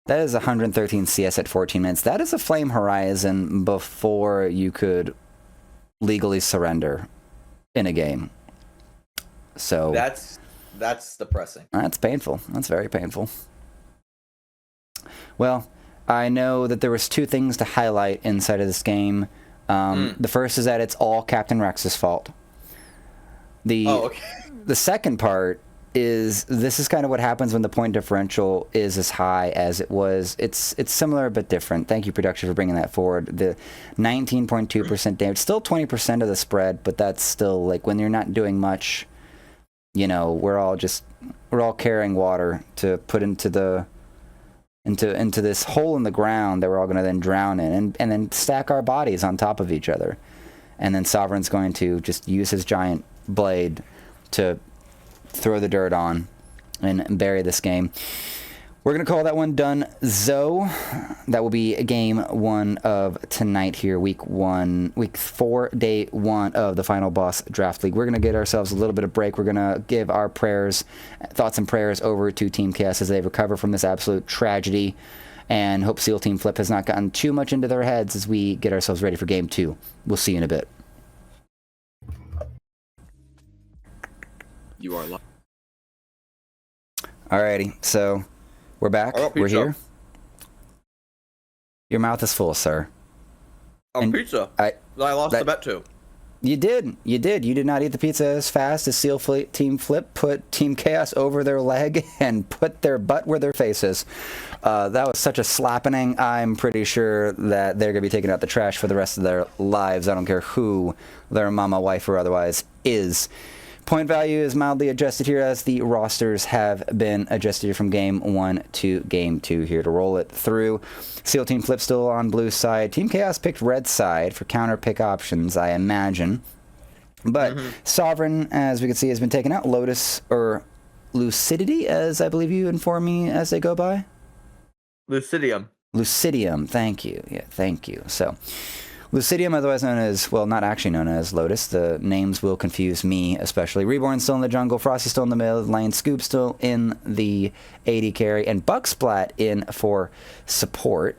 That is 113 CS at 14 minutes. That is a flame horizon before you could legally surrender in a game. So that's depressing. That's painful. That's very painful. Well, I know that there was two things to highlight inside of this game. The first is that it's all Captain Rex's fault. The second part is this is kind of what happens when the point differential is as high as it was. It's similar but different. Thank you, production, for bringing that forward. The 19.2% damage, still 20% of the spread, but that's still like when you're not doing much. You know, we're all carrying water to put into this hole in the ground that we're all going to then drown in, and then stack our bodies on top of each other, and then Sovereign's going to just use his giant blade to throw the dirt on and bury this game. We're going to call that one done, Zoe. That will be game 1 of tonight here, week 4, day 1 of the Final Boss Draft League. We're going to get ourselves a little bit of break. We're going to give our thoughts and prayers over to Team Chaos as they recover from this absolute tragedy, and hope SEAL Team Flip has not gotten too much into their heads as we get ourselves ready for game 2. We'll see you in a bit. You are live. Alrighty, so we're back. We're here. Your mouth is full, sir. Pizza. I lost the bet too. You did. You did not eat the pizza as fast as SEAL Team Flip put Team Chaos over their leg and put their butt where their face is. That was such a slappening. I'm pretty sure that they're going to be taking out the trash for the rest of their lives. I don't care who their mama, wife, or otherwise is. Point value is mildly adjusted here as the rosters have been adjusted from game 1 to game 2 here to roll it through. SEAL Team Flip still on blue side. Team Chaos picked red side for counter pick options, I imagine. But Sovereign, as we can see, has been taken out. Lotus, or Lucidity, as I believe you inform me as they go by? Lucidium, thank you. Yeah, thank you. So, Lucidium, otherwise known as, well, not actually known as Lotus. The names will confuse me, especially. Reborn still in the jungle. Frosty still in the middle lane. Scoop still in the AD carry. And Bucksplat in for support.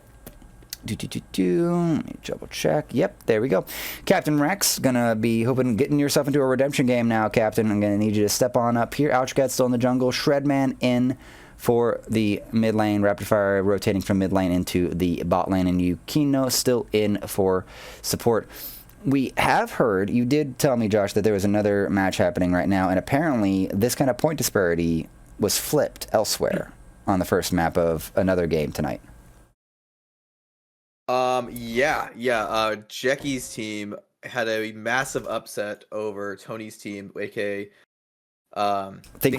Let me double check. Yep, there we go. Captain Rex, gonna be getting yourself into a redemption game now, Captain. I'm gonna need you to step on up here. Ouchcat still in the jungle. Shredman in for the mid lane. Rapid Fire rotating from mid lane into the bot lane, and Yukino still in for support. We have heard, you did tell me, Josh, that there was another match happening right now, and apparently this kind of point disparity was flipped elsewhere on the first map of another game tonight. Jackie's team had a massive upset over Tony's team, aka Think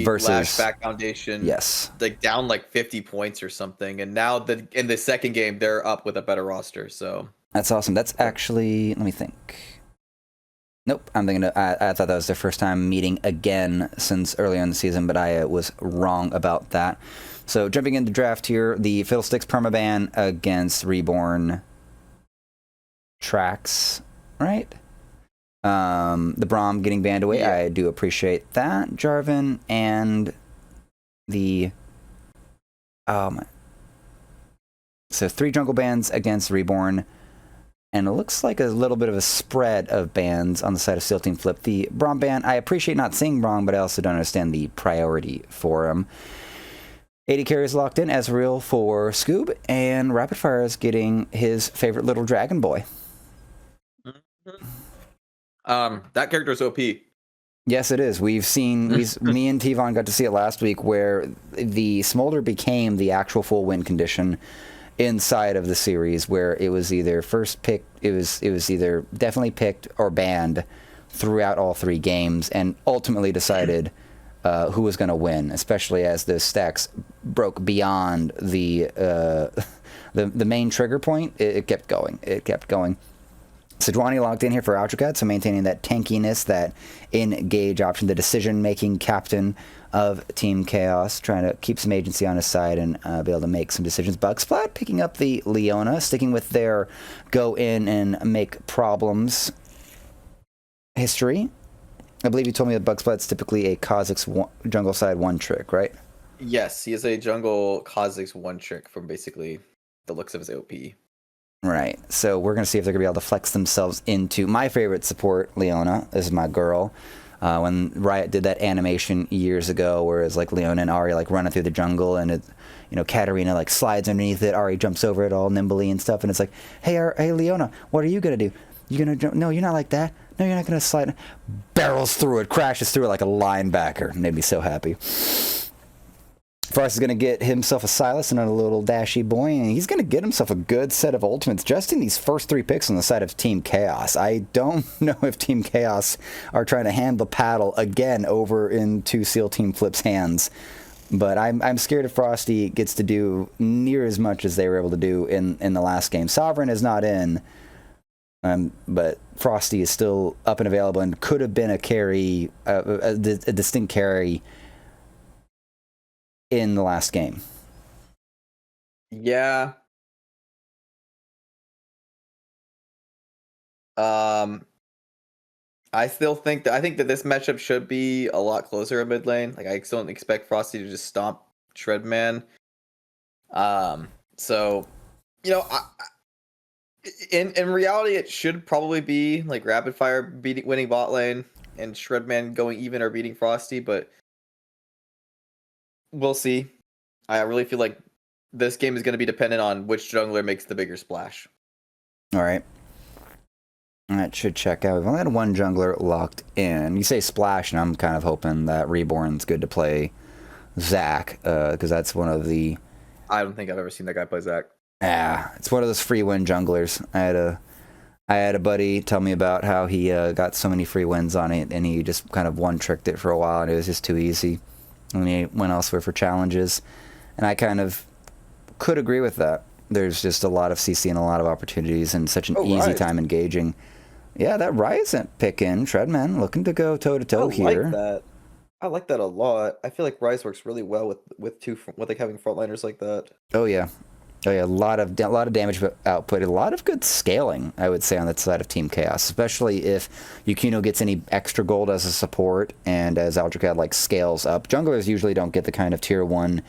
versus Lashback Foundation. Yes, like down like 50 points or something, and now in the second game they're up with a better roster. So that's awesome. That's actually, let me think. Nope, I'm thinking. I thought that was their first time meeting again since earlier in the season, but I was wrong about that. So jumping into draft here, the Fiddlesticks permaban against Reborn Tracks, right? The Braum getting banned away. Yeah. I do appreciate that. Jarvan and the so 3 jungle bans against Reborn, and it looks like a little bit of a spread of bans on the side of SEAL Team Flip. The Braum ban, I appreciate not seeing Braum, but I also don't understand the priority for him. 80 carries locked in, Ezreal for Scoob, and Rapid Fire is getting his favorite little dragon boy. That character is OP. Yes, it is. We've seen, me and T-Von got to see it last week, where the Smolder became the actual full win condition inside of the series, where it was either first pick, it was either definitely picked or banned throughout all 3 games, and ultimately decided who was going to win, especially as the stacks broke beyond the main trigger point. It kept going. Sejuani locked in here for Outrocat, so maintaining that tankiness, that engage option, the decision-making captain of Team Chaos, trying to keep some agency on his side and be able to make some decisions. Bugsplat picking up the Leona, sticking with their go in and make problems history. I believe you told me that Bugsplat's typically a Kha'Zix jungle side 1 trick, right? Yes, he is a jungle Kha'Zix one trick from basically the looks of his OP. Right. So we're gonna see if they're gonna be able to flex themselves into my favorite support, Leona. This is my girl. When Riot did that animation years ago, where it's like Leona and Ari like running through the jungle, and it, Katarina like slides underneath it, Ari jumps over it all nimbly and stuff, and it's like, hey Leona, what are you gonna do? You gonna jump? No, you're not like that. No, you're not gonna slide. Barrels through it, crashes through it like a linebacker. Made me so happy. Frost is going to get himself a Silas and a little dashy boy, and he's going to get himself a good set of ultimates just in these first 3 picks on the side of Team Chaos. I don't know if Team Chaos are trying to hand the paddle again over into SEAL Team Flip's hands, but I'm scared if Frosty gets to do near as much as they were able to do in the last game. Sovereign is not in, but Frosty is still up and available and could have been a carry, a distinct carry in the last game. Yeah. I think that this matchup should be a lot closer in mid lane. Like I still don't expect Frosty to just stomp Shredman. So in reality, it should probably be like Rapid Fire winning bot lane and Shredman going even or beating Frosty, but we'll see. I really feel like this game is going to be dependent on which jungler makes the bigger splash. All right. That should check out. We've only had one jungler locked in. You say splash, and I'm kind of hoping that Reborn's good to play Zac, because that's one of the... I don't think I've ever seen that guy play Zac. Yeah, it's one of those free win junglers. I had a buddy tell me about how he got so many free wins on it, and he just kind of one-tricked it for a while, and it was just too easy. And he went elsewhere for challenges. And I kind of could agree with that. There's just a lot of CC and a lot of opportunities and such an easy time engaging. Yeah, that Ryze pick in. Shredman looking to go toe-to-toe here. I like that a lot. I feel like Ryze works really well with having frontliners like that. Oh yeah, a lot of damage output, a lot of good scaling, I would say, on that side of Team Chaos, especially if Yukino gets any extra gold as a support and as Aldracad like scales up. Junglers usually don't get the kind of tier 1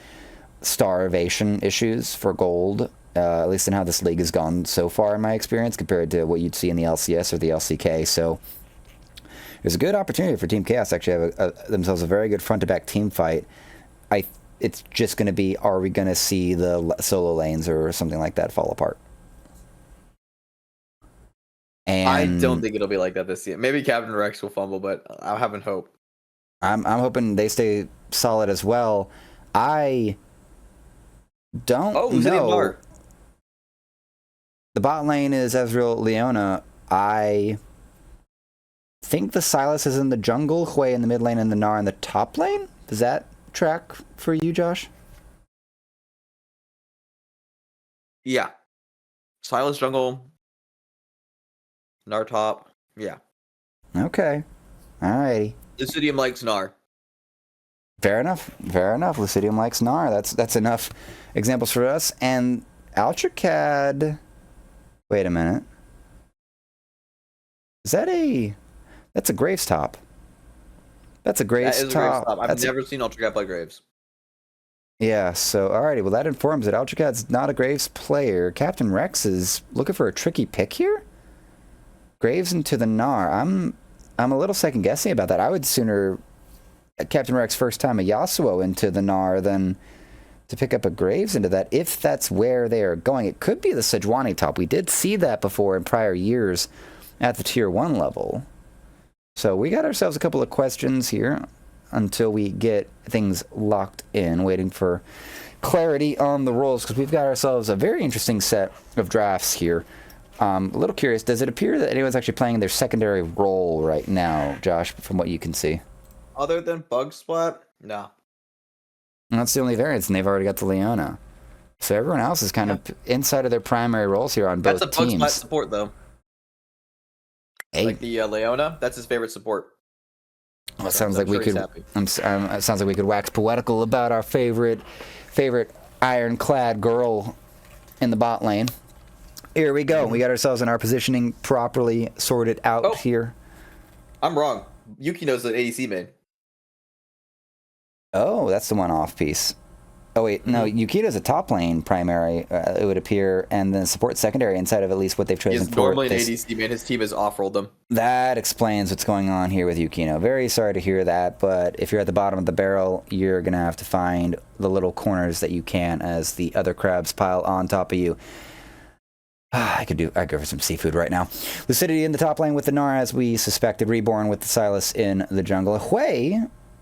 starvation issues for gold, at least in how this league has gone so far in my experience, compared to what you'd see in the LCS or the LCK. So there's a good opportunity for Team Chaos to actually have themselves a very good front-to-back team fight. It's just going to be, are we going to see the solo lanes or something like that fall apart? And I don't think it'll be like that this year. Maybe Captain Rex will fumble, but I'm having hope. I'm hoping they stay solid as well. I don't know. The bot lane is Ezreal Leona. I think the Silas is in the jungle, Hui in the mid lane, and the Gnar in the top lane. Does that track for you, Josh? Yeah. Silas jungle, Gnar top. Yeah. Okay. Alrighty. Lucidium likes Gnar. Fair enough. Lucidium likes Gnar. That's enough examples for us. And Altracad. Wait a minute. That's a Graves top. That's a Graves top. I've never seen Ultracad play Graves. Yeah, so alrighty. Well, that informs that Ultracad's not a Graves player. Captain Rex is looking for a tricky pick here. Graves into the Gnar. I'm a little second guessing about that. I would sooner Captain Rex first time a Yasuo into the Gnar than to pick up a Graves into that, if that's where they are going. It could be the Sejuani top. We did see that before in prior years at the tier 1 level. So we got ourselves a couple of questions here until we get things locked in, waiting for clarity on the roles, because we've got ourselves a very interesting set of drafts here. A little curious, does it appear that anyone's actually playing their secondary role right now, Josh, from what you can see? Other than Bug Splat? No. And that's the only variance, and they've already got the Leona. So everyone else is kind of inside of their primary roles here on both teams. That's a Bug Splat support, though. Hey. Like the Leona, that's his favorite support. Well, it sounds like we could. It sounds like we could wax poetical about our favorite ironclad girl in the bot lane. Here we go. We got ourselves in our positioning properly sorted out here. I'm wrong. Yukino's an ADC main. Oh, that's the one off piece. Oh wait, no, Yukito's a top lane primary, it would appear, and then support secondary inside of at least what they've chosen He's for. normally an ADC, man. His team has off-rolled him. That explains what's going on here with Yukino. Very sorry to hear that, but if you're at the bottom of the barrel, you're going to have to find the little corners that you can as the other crabs pile on top of you. I'd go for some seafood right now. Lucidity in the top lane with the Gnar, as we suspected. Reborn with the Silas in the jungle. Hui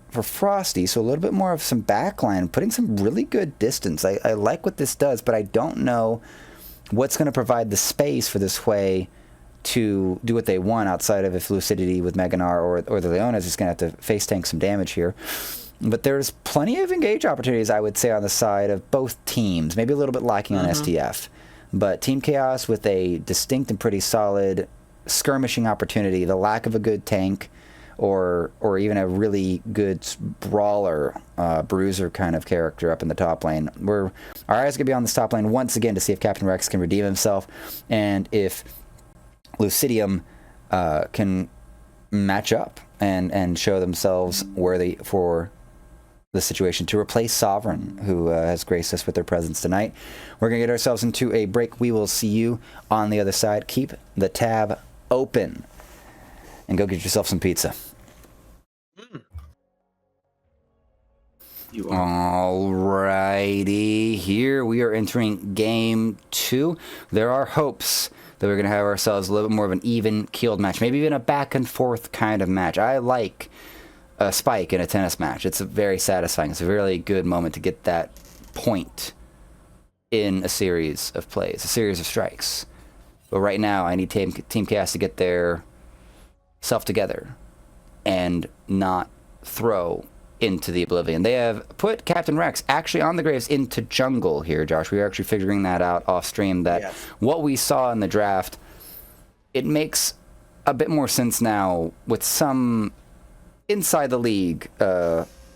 for Frosty, so a little bit more of some backline, putting some really good distance. I like what this does, but I don't know what's going to provide the space for this Hui to do what they want outside of if Lucidity with Mega Gnar or the Leona is just going to have to face tank some damage here. But there's plenty of engage opportunities, I would say, on the side of both teams. Maybe a little bit lacking on STF. But Team Chaos with a distinct and pretty solid skirmishing opportunity, the lack of a good tank, or even a really good brawler, bruiser kind of character up in the top lane. Our eyes are going to be on this top lane once again to see if Captain Rex can redeem himself, and if Lucidium can match up and show themselves worthy for the situation to replace Sovereign, who has graced us with their presence tonight. We're going to get ourselves into a break. We will see you on the other side. Keep the tab open and go get yourself some pizza. Alrighty, here we are entering game 2. There are hopes that we're going to have ourselves a little bit more of an even-keeled match, maybe even a back-and-forth kind of match. I like a spike in a tennis match. It's very satisfying. It's a really good moment to get that point in a series of plays, a series of strikes. But right now, I need Team Chaos to get their self together and not throw into the oblivion. They have put Captain Rex actually on the Graves into jungle here, Josh. We are actually figuring that out off stream, that what we saw in the draft, it makes a bit more sense now with some inside the league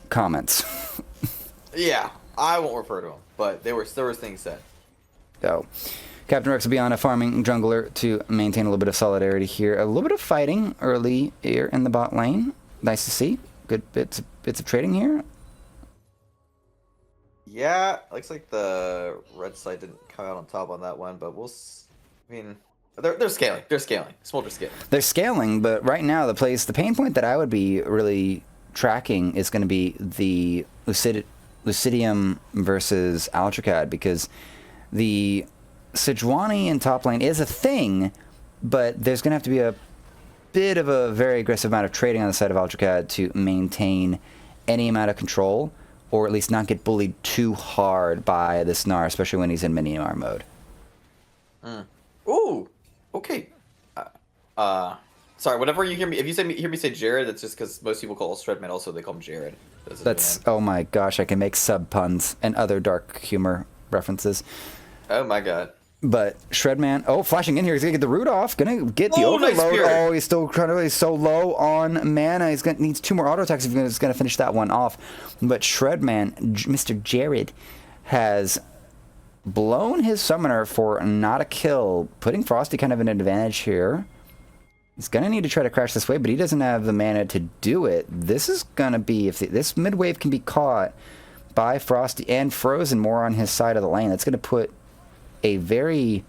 comments. Yeah, I won't refer to them, but there was things said. So, Captain Rex will be on a farming jungler to maintain a little bit of solidarity here. A little bit of fighting early here in the bot lane. Nice to see. Good bits of trading here. Yeah, looks like the red side didn't come out on top on that one, but I mean, they're scaling. They're scaling. Smolder's scaling. They're scaling, but right now the pain point that I would be really tracking is going to be the Lucidium versus Altricad, because the Sejuani in top lane is a thing, but there's going to have to be a bit of a very aggressive amount of trading on the side of Altricad to maintain any amount of control, or at least not get bullied too hard by the Gnar, especially when he's in mini-Gnar mode. Ooh, okay. Sorry, whenever you hear me, if you hear me say Jared, that's just because most people call Shredman, also they call him Jared. That's, oh my gosh, I can make sub-puns and other dark humor references. Oh my god. But Shredman, flashing in here, he's gonna get the root off, gonna get the overload. Nice, he's still he's so low on mana. Needs 2 more auto attacks if he's gonna finish that one off. But Shredman, Mr. Jared, has blown his summoner for not a kill, putting Frosty kind of an advantage here. He's gonna need to try to crash this wave, but he doesn't have the mana to do it. This is gonna be, if this mid wave can be caught by Frosty and Frozen more on his side of the lane, that's gonna put a very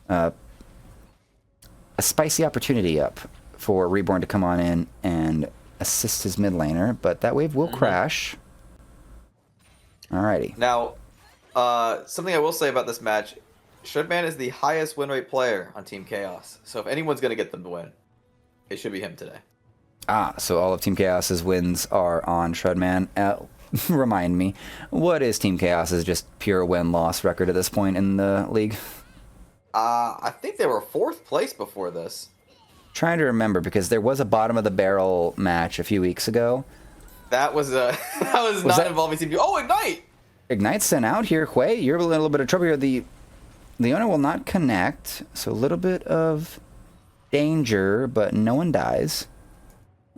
a spicy opportunity up for Reborn to come on in and assist his mid laner, but that wave will crash. Alrighty. Now, something I will say about this match, Shredman is the highest win rate player on Team Chaos, so if anyone's going to get them to win, it should be him today. So all of Team Chaos's wins are on Shredman. Remind me, what is Team Chaos's just pure win-loss record at this point in the league? I think they were 4th place before this. Trying to remember, because there was a bottom of the barrel match a few weeks ago. That was not involving Team. Oh, Ignite! Ignite sent out here. Hui, you're a little bit of trouble here. The owner will not connect, so a little bit of danger, but no one dies.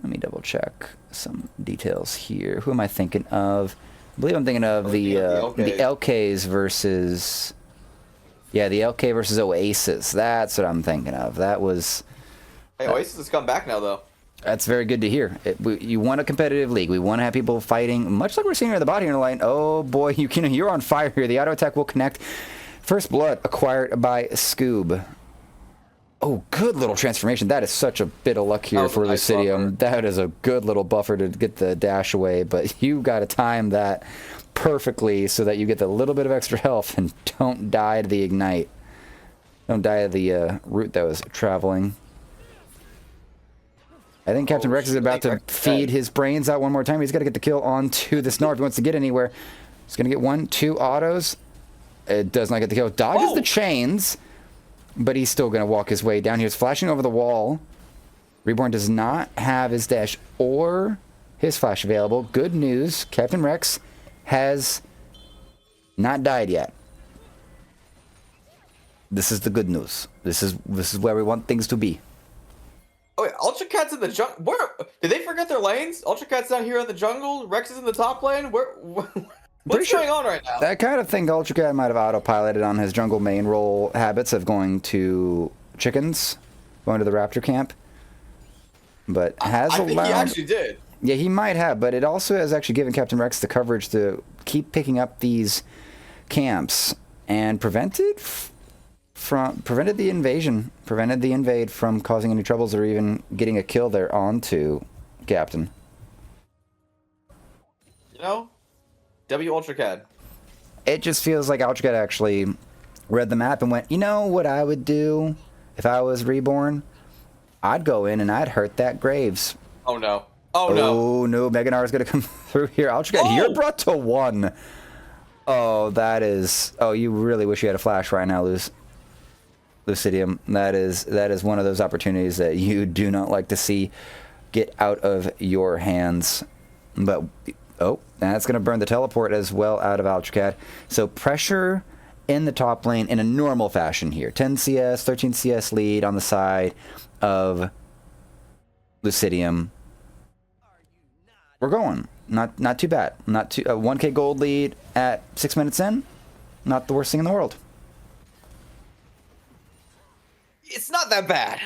Let me double check some details here. Who am I thinking of? I believe I'm thinking of the LKs versus... Yeah, the LK versus Oasis. That's what I'm thinking of. That was... Hey, Oasis has come back now, though. That's very good to hear. You want a competitive league. We want to have people fighting, much like we're seeing here at the bottom here in the line. Oh boy, you're on fire here. The auto attack will connect. First blood acquired by Scoob. Oh, good little transformation. That is such a bit of luck here for Lucidium. That is a good little buffer to get the dash away, but you got to time that perfectly so that you get the little bit of extra health and don't die to the ignite. Don't die of the route that was traveling. I think Captain Rex is about to feed his brains out one more time. He's got to get the kill onto the Snarl if he wants to get anywhere. He's going to get 1, 2 autos. It does not get the kill. Dodges the chains, but he's still going to walk his way down. He's flashing over the wall. Reborn does not have his dash or his flash available. Good news. Captain Rex has not died yet. This is the good news. This is where we want things to be. Oh, wait, Ultra Cat's in the jungle. Where did they forget their lanes? Ultra Cat's down here in the jungle. Rex is in the top lane. What's going on right now? I kind of think Ultra Cat might have autopiloted on his jungle main role habits of going to chickens, going to the raptor camp. But has I think he actually did. Yeah, he might have, but it also has actually given Captain Rex the coverage to keep picking up these camps and prevented the invade from causing any troubles or even getting a kill there onto Captain. You know, W Ultra Cat. It just feels like Ultra Cat actually read the map and went, you know what I would do if I was Reborn? I'd go in and I'd hurt that Graves. Oh no. Oh no. Oh no, Meganar is going to come through here. Ultra Cat, you're brought to 1. Oh, that is... Oh, you really wish you had a flash right now, Lucidium. That is one of those opportunities that you do not like to see get out of your hands. But, oh, that's going to burn the teleport as well out of Ultra Cat. So pressure in the top lane in a normal fashion here. 10 CS, 13 CS lead on the side of Lucidium. We're going. Not too bad. Not too 1K gold lead at 6 minutes in. Not the worst thing in the world. It's not that bad.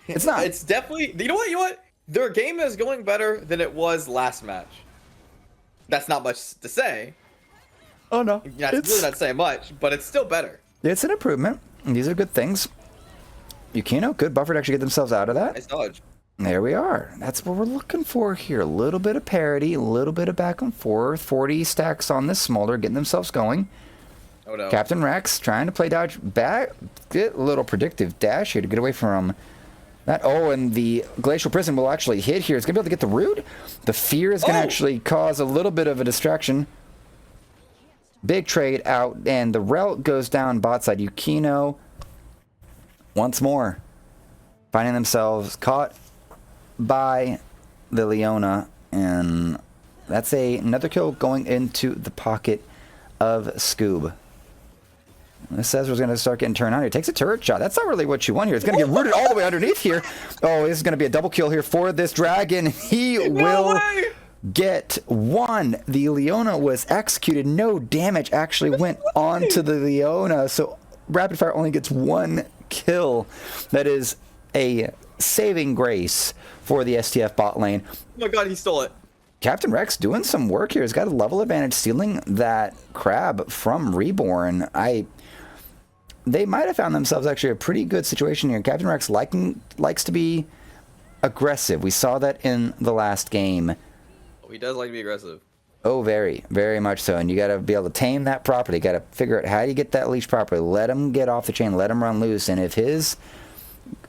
It's not. It's definitely... You know what? Their game is going better than it was last match. That's not much to say. Oh, no. It's really not saying much, but it's still better. It's an improvement. These are good things. Yukino, good buffer to actually get themselves out of that. Nice dodge. There we are. That's what we're looking for here. A little bit of parity, a little bit of back and forth. 40 stacks on this smolder, getting themselves going. Oh, no. Captain Rex trying to play dodge back. Get a little predictive dash here to get away from that. Oh, and the Glacial Prison will actually hit here. It's going to be able to get the root. The fear is going to actually cause a little bit of a distraction. Big trade out, and the Rel goes down bot side. Yukino, once more, finding themselves caught by the Leona, and that's another kill going into the pocket of Scoob. This says we're going to start getting turned on here. Takes a turret shot. That's not really what you want here. It's going to get rooted all the way underneath here. Oh, this is going to be a double kill here for this dragon. He will get 1. The Leona was executed. No damage actually went on to the Leona. So Rapid Fire only gets 1 kill. That is a saving grace for the STF bot lane. Oh my god, he stole it. Captain Rex doing some work here. He's got a level advantage stealing that crab from Reborn. They might have found themselves actually a pretty good situation here. Captain Rex likes to be aggressive. We saw that in the last game. Oh, he does like to be aggressive. Oh, very, very much so. And you got to be able to tame that properly. You got to figure out how you get that leash properly. Let him get off the chain. Let him run loose. And if his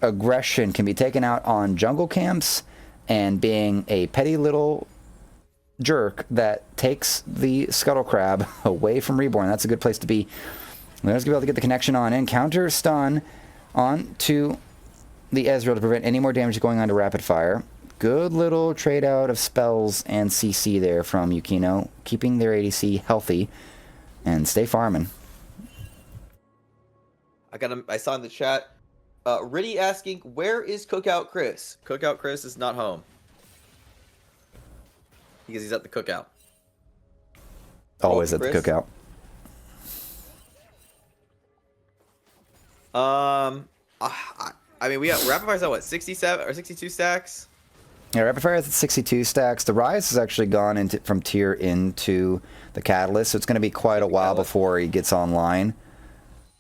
aggression can be taken out on jungle camps and being a petty little jerk that takes the Scuttle Crab away from Reborn, that's a good place to be. Let's be able to get the connection on in. Counter stun on to the Ezreal to prevent any more damage going on to Rapid Fire. Good little trade out of spells and CC there from Yukino, keeping their ADC healthy and stay farming. I saw in the chat, Riddy asking, where is Cookout Chris? Cookout Chris is not home. Because he's at the cookout. Always at the cookout. I mean, we got Rapid Fire's at what, 67 or 62 stacks? Yeah, Rapid Fire is at 62 stacks. The Rise has actually gone into from tier into the Catalyst, so it's going to be quite a while before he gets online.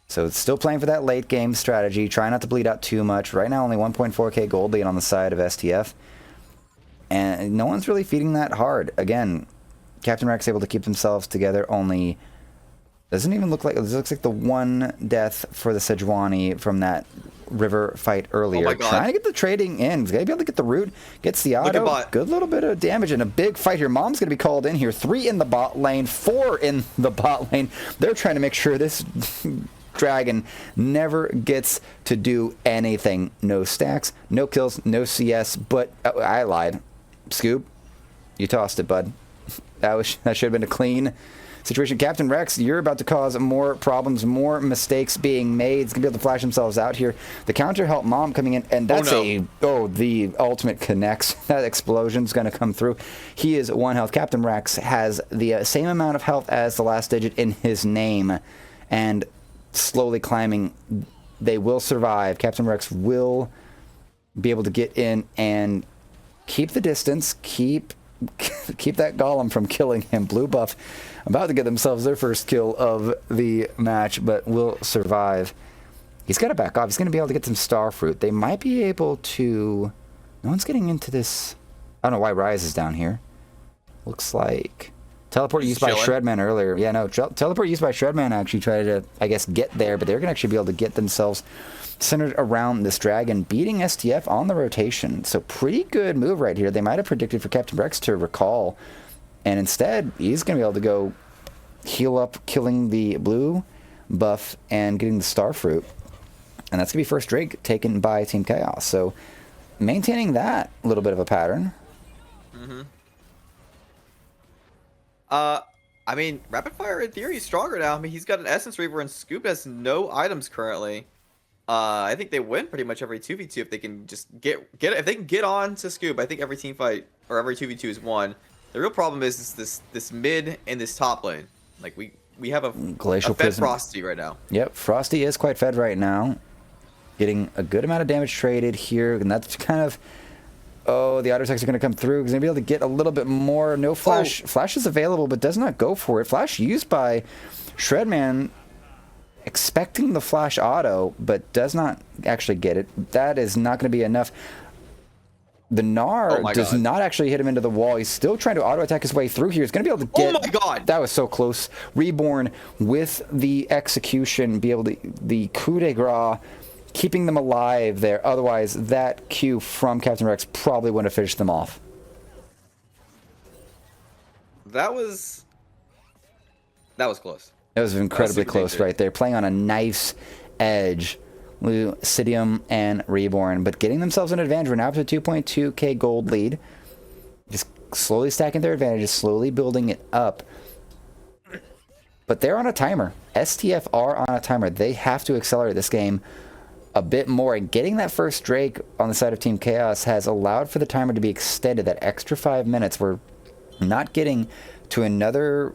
So it's still playing for that late game strategy. Try not to bleed out too much. Right now, only 1.4k gold lead on the side of STF. And no one's really feeding that hard. Again, Captain Rex able to keep themselves together. Only doesn't even look like, it looks like the one death for the Sejuani from that river fight earlier. Oh my God. Trying to get the trading in. He's going to be able to get the root. Gets the auto. Good little bit of damage and a big fight here. Mom's going to be called in here. 3 in the bot lane. 4 in the bot lane. They're trying to make sure this dragon never gets to do anything. No stacks, no kills, no CS. But I lied. Scoop, you tossed it, bud. That should have been a clean situation. Captain Rex, you're about to cause more problems, more mistakes being made. He's going to be able to flash themselves out here. The counter help Mom coming in, and that's the ultimate connects. That explosion's going to come through. He is 1 health. Captain Rex has the same amount of health as the last digit in his name, and slowly climbing. They will survive. Captain Rex will be able to get in and keep the distance, keep that golem from killing him. Blue buff about to get themselves their first kill of the match, but will survive. He's got to back off. He's going to be able to get some star fruit. They might be able to... No one's getting into this. I don't know why Rise is down here. Looks like teleport used by Shredman earlier. Yeah, no, teleport used by Shredman actually tried to, I guess, get there, but they're going to actually be able to get themselves centered around this dragon, beating STF on the rotation. So pretty good move right here. They might have predicted for Captain Rex to recall, and instead he's going to be able to go heal up, killing the blue buff and getting the star fruit. And that's going to be first Drake taken by Team Chaos. So maintaining that little bit of a pattern. Mm-hmm. I mean, Rapid Fire in theory is stronger now. I mean, he's got an Essence Reaver and Scoop has no items currently. I think they win pretty much every 2v2 if they can just get if they can get on to Scoop. I think every team fight or every 2v2 is won. The real problem is this mid and this top lane. Like we have a fed Frosty right now. Yep, Frosty is quite fed right now. Getting a good amount of damage traded here, and that's kind of the auto attacks are going to come through. He's going to be able to get a little bit more. No flash. Flash is available, but does not go for it. Flash used by Shredman, expecting the flash auto, but does not actually get it. That is not going to be enough. The Gnar does not actually hit him into the wall. He's still trying to auto attack his way through here. He's going to be able to get... Oh my God! That was so close. Reborn with the execution, be able to... The coup de grace, keeping them alive there. Otherwise, that Q from Captain Rex probably wouldn't have finished them off. That was close. It was incredibly close right there. Playing on a knife's edge. Lucidium and Reborn, but getting themselves an advantage. We're now up to 2.2k gold lead. Just slowly stacking their advantages, slowly building it up. But they're on a timer. STF are on a timer. They have to accelerate this game a bit more. And getting that first Drake on the side of Team Chaos has allowed for the timer to be extended. That extra 5 minutes. We're not getting to another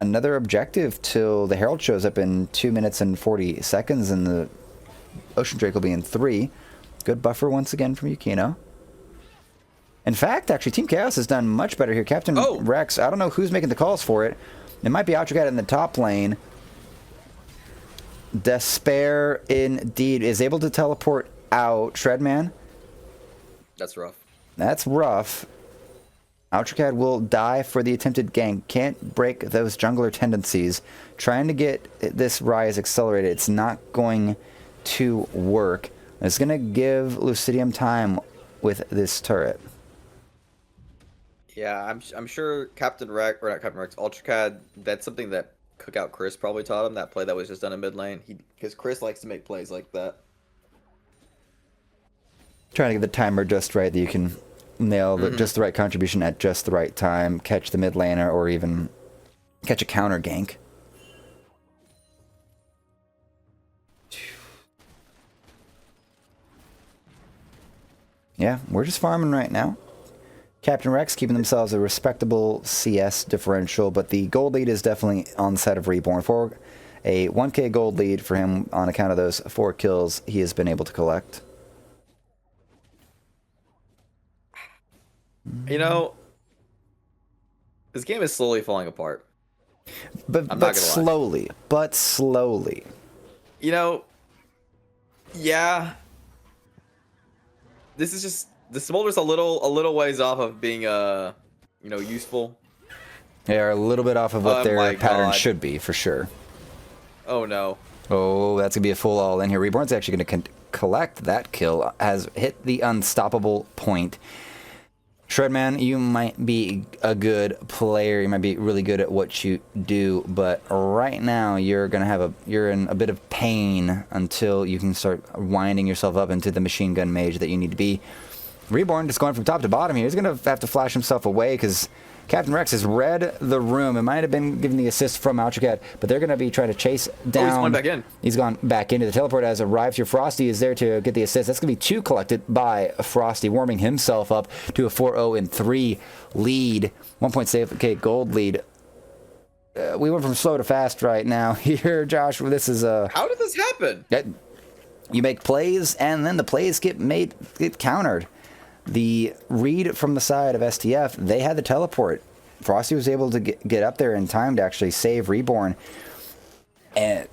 objective till the Herald shows up in 2 minutes and 40 seconds, and the Ocean Drake will be in 3. Good buffer once again from Yukino. In fact, actually, Team Chaos has done much better here. Captain Rex, I don't know who's making the calls for it. It might be Outricat in the top lane. Despair, indeed, is able to teleport out. Shredman. That's rough. That's rough. Outricat will die for the attempted gank. Can't break those jungler tendencies. Trying to get this Rise accelerated. It's not going to work. It's going to give Lucidium time with this turret. Yeah, I'm sure Captain Rex, or not Captain Rex, Ultracad, that's something that Cookout Chris probably taught him, that play that was just done in mid lane. Because Chris likes to make plays like that. Trying to get the timer just right that you can nail just the right contribution at just the right time, catch the mid laner, or even catch a counter gank. Yeah, we're just farming right now. Captain Rex keeping themselves a respectable CS differential, but the gold lead is definitely on the side of Reborn. For a 1k gold lead for him on account of those 4 kills he has been able to collect. You know, this game is slowly falling apart. But I'm not gonna lie. slowly, but slowly. You know, yeah. This is just the Smolder's a little ways off of being useful. They are a little bit off of what Oh their my pattern God. should be, for sure. Oh no. Oh, that's going to be a full all in here. Reborn's actually going to collect that kill. Has hit the unstoppable point. Shredman, you might be a good player. You might be really good at what you do, but right now you're in a bit of pain until you can start winding yourself up into the machine gun mage that you need to be. Reborn just going from top to bottom here. He's going to have to flash himself away because Captain Rex has read the room. It might have been given the assist from Altracat, but they're going to be trying to chase down. Oh, he's going back in. He's gone back into the teleport as arrived here. Frosty is there to get the assist. That's going to be 2 collected by Frosty, warming himself up to a 4-0-3 lead. 1.7k gold lead. We went from slow to fast right now here, Josh. This is a... How did this happen? You make plays, and then the plays get countered. The read from the side of STF, they had the teleport. Frosty was able to get up there in time to actually save Reborn. And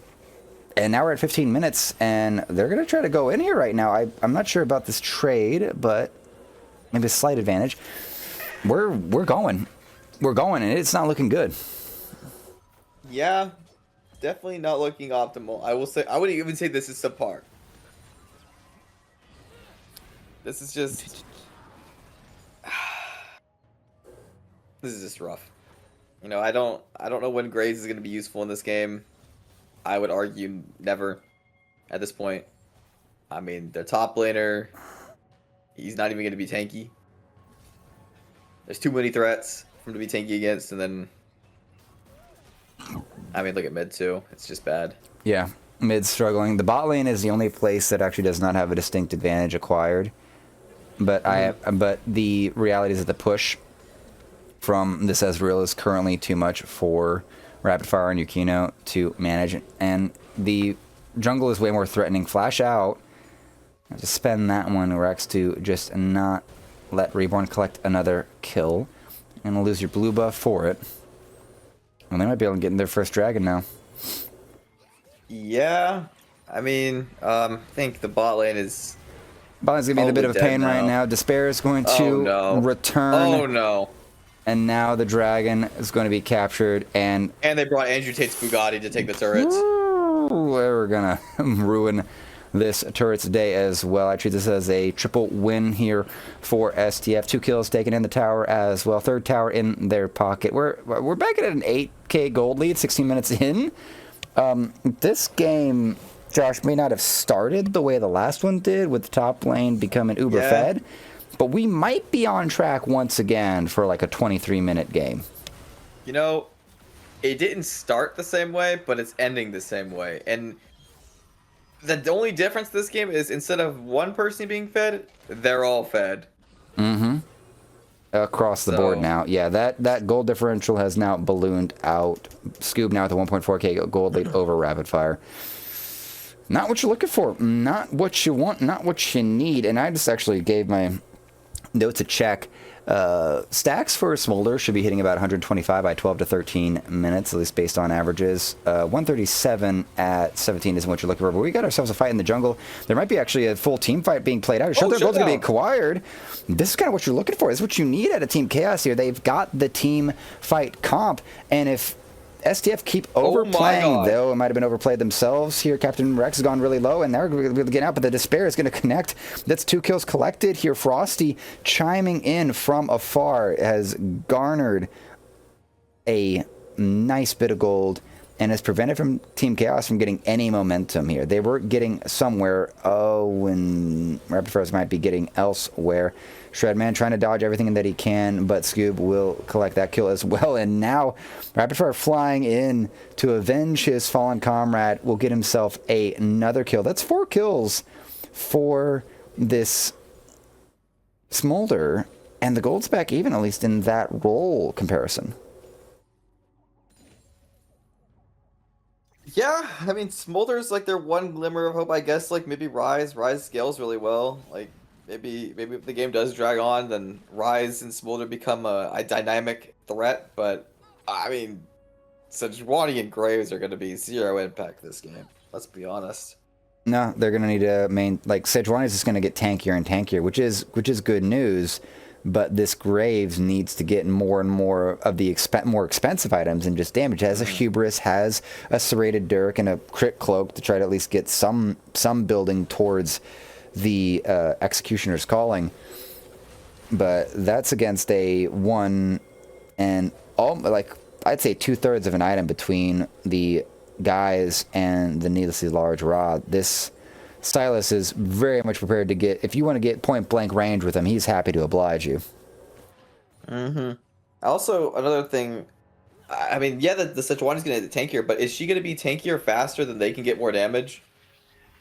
now we're at 15 minutes, and they're going to try to go in here right now. I'm not sure about this trade, but maybe a slight advantage. We're going. We're going, and it's not looking good. Yeah, definitely not looking optimal. I will say, I wouldn't even say this is subpar. This is just... This is just rough. You know, I don't know when Graves is going to be useful in this game. I would argue never at this point. I mean, their top laner, he's not even going to be tanky. There's too many threats for him to be tanky against, and then... I mean, look at mid too. It's just bad. Yeah, mid's struggling. The bot lane is the only place that actually does not have a distinct advantage acquired. But but the reality is that the push from this Ezreal is currently too much for Rapidfire and Yukino to manage, and the jungle is way more threatening. Flash out. Just spend that one, Rex, to just not let Reborn collect another kill, and we'll lose your blue buff for it. And they might be able to get in their first dragon now. Yeah, I mean, I think the bot lane is... Bot lane's going to be in a bit of pain right now. Despair is going to return. Oh no. And now the dragon is going to be captured, and they brought Andrew Tate's Bugatti to take the turrets. We're going to ruin this turret's day as well. I treat this as a triple win here for STF. 2 kills taken in the tower as well. 3rd tower in their pocket. We're back at an 8k gold lead, 16 minutes in. This game, Josh, may not have started the way the last one did, with the top lane becoming uber fed, but we might be on track once again for like a 23-minute game. You know, it didn't start the same way, but it's ending the same way. And the only difference this game is, instead of one person being fed, they're all fed. Mm-hmm. Across the board now. Yeah, that gold differential has now ballooned out. Scoob now with a 1.4k gold lead over Rapidfire. Not what you're looking for. Not what you want. Not what you need. And I just actually gave my notes a check. Stacks for Smolder should be hitting about 125 by 12 to 13 minutes, at least based on averages. 137 at 17 isn't what you're looking for, but we got ourselves a fight in the jungle. There might be actually a full team fight being played out. Sure, their gold's going to be acquired. This is kind of what you're looking for. This is what you need out of Team Chaos here. They've got the team fight comp, and if STF keep overplaying, though. It might have been overplayed themselves here. Captain Rex has gone really low, and they're going to get out, but the Despair is going to connect. That's 2 kills collected here. Frosty chiming in from afar has garnered a nice bit of gold and has prevented from Team Chaos from getting any momentum here. They were getting somewhere. Oh, and Rapidfire might be getting elsewhere. Shredman trying to dodge everything that he can, but Scoob will collect that kill as well. And now Rapidfire flying in to avenge his fallen comrade will get himself another kill. That's 4 kills for this Smolder, and the gold's back even, at least in that role comparison. Yeah, I mean, Smolder's like their one glimmer of hope, I guess. Like maybe Rise scales really well. Like maybe if the game does drag on, then Rise and Smolder become a dynamic threat. But I mean, Sejuani and Graves are going to be zero impact this game. Let's be honest. No, they're gonna need to like Sejuani is just gonna get tankier and tankier, which is good news. But this Graves needs to get more and more of the more expensive items and just damage. Has a Hubris, has a Serrated Dirk, and a Crit Cloak to try to at least get some building towards the Executioner's Calling. But that's against a 1 and all, like, I'd say 2/3 of an item between the guys and the needlessly large rod. This Stylus is very much prepared to get, if you want to get point blank range with him, he's happy to oblige you. Also, another thing, I mean, yeah, the Sejuani's going to get tankier, but is she going to be tankier faster than they can get more damage?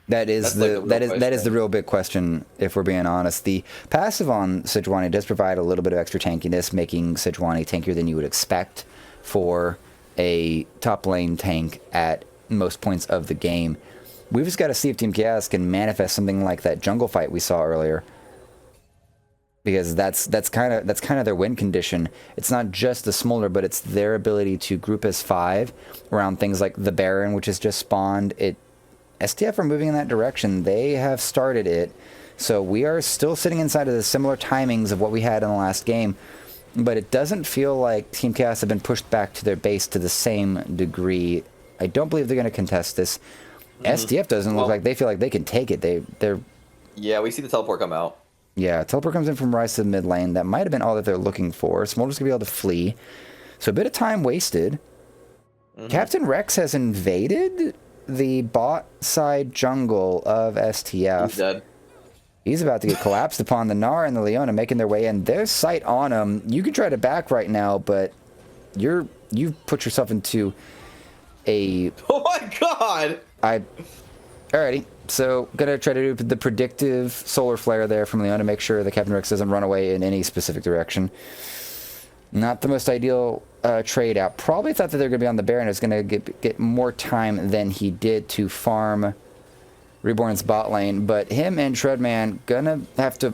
That is the real big question, if we're being honest. The passive on Sejuani does provide a little bit of extra tankiness, making Sejuani tankier than you would expect for a top lane tank at most points of the game. We've just got to see if Team Chaos can manifest something like that jungle fight we saw earlier, because that's kind of their win condition. It's not just the Smolder, but it's their ability to group as 5 around things like the Baron, which has just spawned. STF are moving in that direction. They have started it, so we are still sitting inside of the similar timings of what we had in the last game. But it doesn't feel like Team Chaos have been pushed back to their base to the same degree. I don't believe they're going to contest this. SDF doesn't look like they feel like they can take it. They're Yeah, we see the teleport come out. Yeah, teleport comes in from Rise to the mid lane. That might have been all that they're looking for. Smolder's going to be able to flee. So a bit of time wasted. Captain Rex has invaded the bot side jungle of STF. He's dead. He's about to get collapsed upon. The Gnar and the Leona making their way in. There's sight on him. You can try to back right now, but you've put yourself into a... Oh my god! Alrighty. So, gonna try to do the predictive solar flare there from Leona to make sure the Captain Rex doesn't run away in any specific direction. Not the most ideal trade out. Probably thought that they're gonna be on the Baron. Is gonna get more time than he did to farm Reborn's bot lane, but him and Shredman gonna have to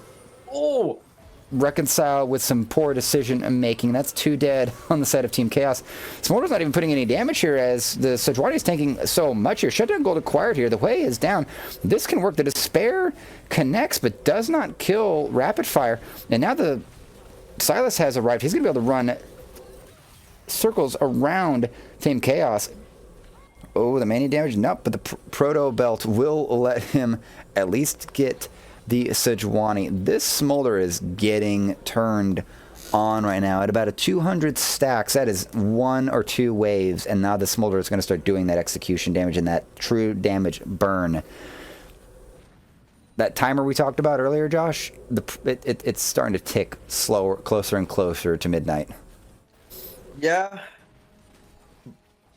reconcile with some poor decision making. That's 2 dead on the side of Team Chaos. Smolder's not even putting any damage here as the Sejuani is tanking so much here. Shutdown gold acquired here. The way is down. This can work. The Despair connects but does not kill Rapid Fire. And now the Silas has arrived. He's gonna be able to run circles around Team Chaos. Oh, the mania damage? Nope, but the Proto Belt will let him at least get the Sejuani. This Smolder is getting turned on right now at about a 200 stacks. That is 1 or 2 waves, and now the Smolder is going to start doing that execution damage and that true damage burn. That timer we talked about earlier, Josh, it's starting to tick slower, closer and closer to midnight. Yeah.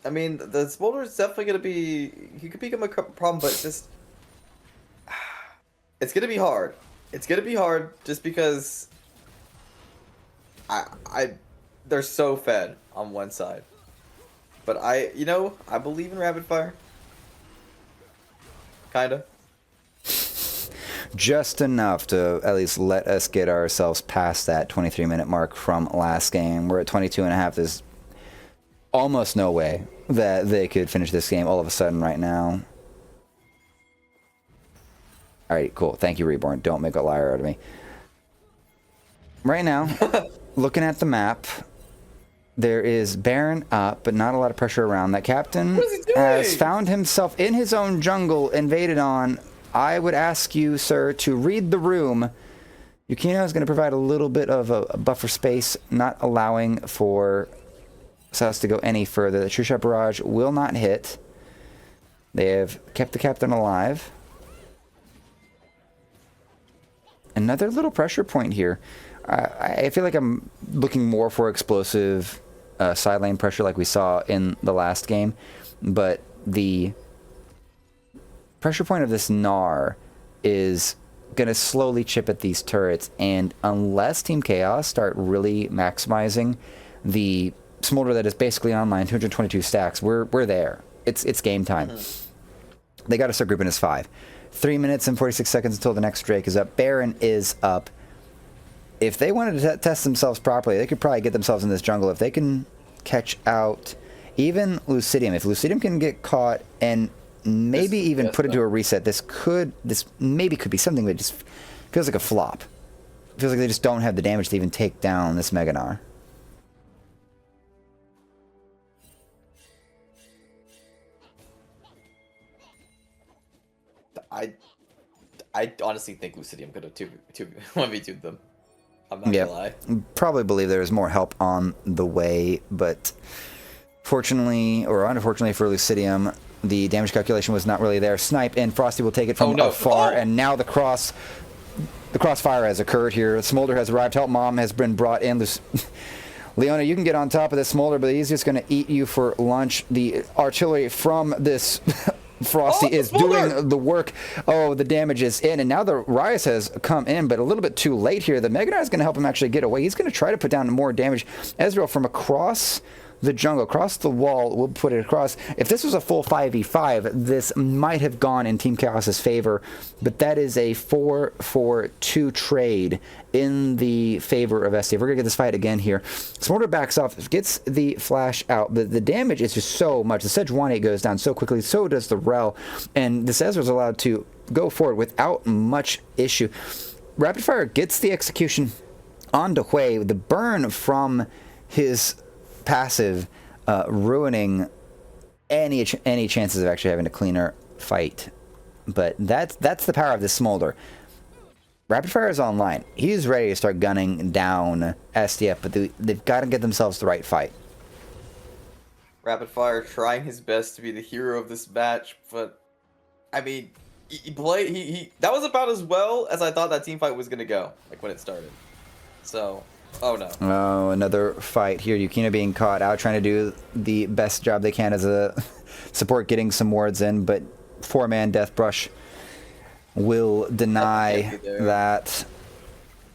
I mean, the Smolder is definitely going to be... He could become a problem, but it's just... It's going to be hard. It's going to be hard just because... They're so fed on one side. But I believe in Rapid Fire. Kinda. Just enough to at least let us get ourselves past that 23-minute mark from last game. We're at 22 and a half. There's almost no way that they could finish this game all of a sudden right now. Alright, cool. Thank you, Reborn. Don't make a liar out of me. Right now, looking at the map, there is Baron up, but not a lot of pressure around. That Captain has found himself in his own jungle, invaded on. I would ask you, sir, to read the room. Yukino is going to provide a little bit of a buffer space, not allowing for Silas to go any further. The True Shot Barrage will not hit. They have kept the Captain alive. Another little pressure point here. I feel like I'm looking more for explosive side lane pressure like we saw in the last game, but the pressure point of this Gnar is going to slowly chip at these turrets, and unless Team Chaos start really maximizing the Smolder that is basically online, 222 stacks, we're there. It's game time. They got to start grouping as 5. 3 minutes and 46 seconds until the next Drake is up. Baron is up. If they wanted to test themselves properly, they could probably get themselves in this jungle. If they can catch out even Lucidium, if Lucidium can get caught and maybe even put into a reset, this maybe could be something that just feels like a flop. Feels like they just don't have the damage to even take down this Meganar. I honestly think Lucidium could have 1v2'd them. I'm not gonna lie. Probably believe there was more help on the way, but fortunately or unfortunately for Lucidium, the damage calculation was not really there. Snipe, and Frosty will take it from afar, and now the crossfire has occurred here. Smolder has arrived. Help Mom has been brought in. Leona, you can get on top of this Smolder, but he's just going to eat you for lunch. The artillery from this Frosty is doing the work. Oh, the damage is in, and now the Riot has come in, but a little bit too late here. The Meganar is going to help him actually get away. He's going to try to put down more damage. Ezreal from across the jungle, across the wall, we'll put it across. If this was a full 5v5, this might have gone in Team Chaos's favor, but that is a 4-4-2 trade in the favor of SDF. We're going to get this fight again here. Smolder backs off, gets the flash out. The damage is just so much. The Sejuani goes down so quickly, so does the Rel, and this Ezreal is allowed to go forward without much issue. Rapid Fire gets the execution onto Hui. The burn from his passive ruining any chances of actually having a cleaner fight, but that's the power of this Smolder. Rapid Fire is online. He's ready to start gunning down SDF, but they've got to get themselves the right fight. Rapid Fire trying his best to be the hero of this match, but I mean, that was about as well as I thought that team fight was gonna go, like when it started. So. Oh no. Oh, another fight here. Yukina being caught out, trying to do the best job they can as a support, getting some wards in, but 4-man Death Brush will deny that.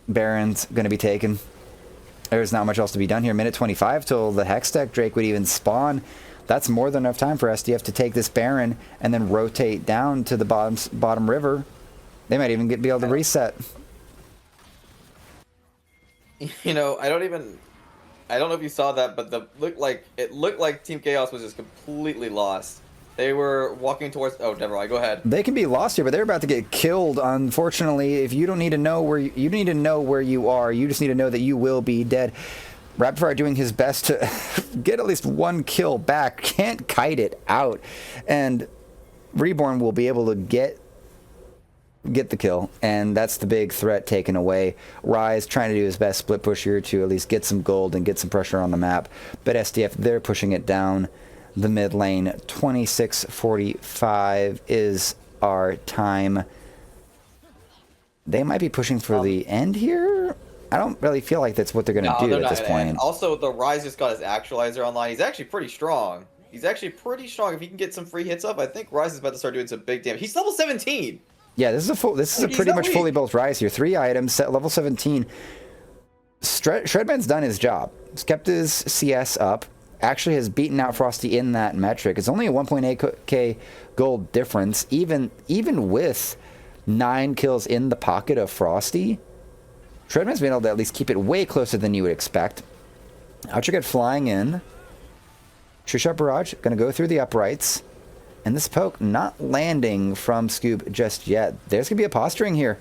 Baron's going to be taken. There's not much else to be done here. Minute 25 till the Hex deck Drake would even spawn. That's more than enough time for SDF to take this Baron and then rotate down to the bottom river. They might even be able to reset. You know, I don't know if you saw that, but it looked like Team Chaos was just completely lost. They were walking towards. Oh, never mind. Go ahead. They can be lost here, but they're about to get killed. Unfortunately, if you don't need to know where you need to know where you are, you just need to know that you will be dead. Rapid Fire doing his best to get at least one kill back. Can't kite it out, and Reborn will be able to get the kill, and that's the big threat taken away. Rise trying to do his best split push here to at least get some gold and get some pressure on the map, but SDF, they're pushing it down the mid lane. 26:45 is our time. They might be pushing for the end here. I don't really feel like that's what they're going to do at this point. Also, the Rise just got his actualizer online. He's actually pretty strong. If he can get some free hits up, I think Rise is about to start doing some big damage. He's level 17. Yeah, this is a pretty much fully built Rise here. 3 items, set level 17. Shredman's done his job. He's kept his CS up. Actually has beaten out Frosty in that metric. It's only a 1.8k gold difference, even with 9 kills in the pocket of Frosty. Shredman's been able to at least keep it way closer than you would expect. Outrigate flying in. True Shot Barrage going to go through the uprights. And this poke not landing from Scoop just yet. There's going to be a posturing here.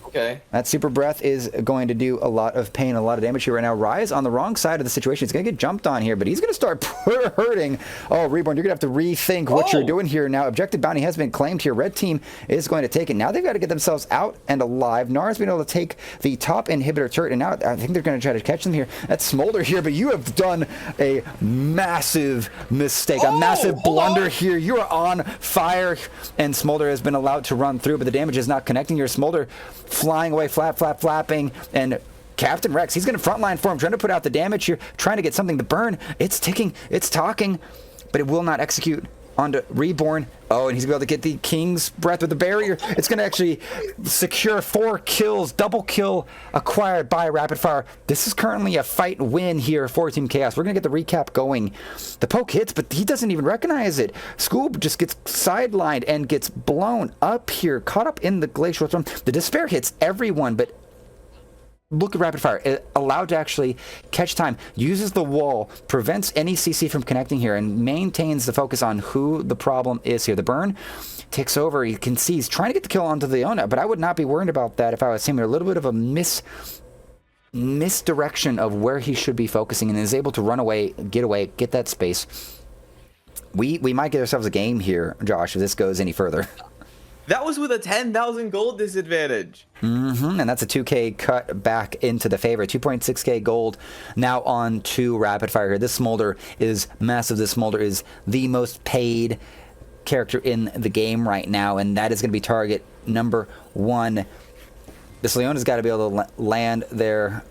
Okay. That Super Breath is going to do a lot of pain, a lot of damage here right now. Rise on the wrong side of the situation. He's going to get jumped on here, but he's going to start hurting. Oh, Reborn, you're going to have to rethink what you're doing here now. Objective bounty has been claimed here. Red team is going to take it. Now they've got to get themselves out and alive. Nara's been able to take the top inhibitor turret, and now I think they're going to try to catch them here. That's Smolder here, but you have done a massive mistake, a massive blunder here. You are on fire, and Smolder has been allowed to run through, but the damage is not connecting here. Smolder flying away, flapping, and Captain Rex, he's going to frontline for him, trying to put out the damage here, trying to get something to burn. It's ticking, it's talking, but it will not execute. onto Reborn. Oh, and he's going to be able to get the King's Breath with the barrier. It's going to actually secure 4 kills, double kill acquired by Rapid Fire. This is currently a fight win here for Team Chaos. We're going to get the recap going. The poke hits, but he doesn't even recognize it. Scoob just gets sidelined and gets blown up here, caught up in the Glacial Storm. The Despair hits everyone, but look at Rapid Fire, allowed to actually catch time, uses the wall, prevents any CC from connecting here, and maintains the focus on who the problem is here. The burn takes over. He can see he's trying to get the kill onto the Leona, but I would not be worried about that if I was him. A little bit of a misdirection of where he should be focusing, and is able to run away, get that space. We might get ourselves a game here, Josh, if this goes any further. That was with a 10,000 gold disadvantage. And that's a 2k cut back into the favor. 2.6k gold now on to Rapid Fire here. This Smolder is massive. This Smolder is the most paid character in the game right now, and that is going to be target number 1. This Leona's got to be able to land their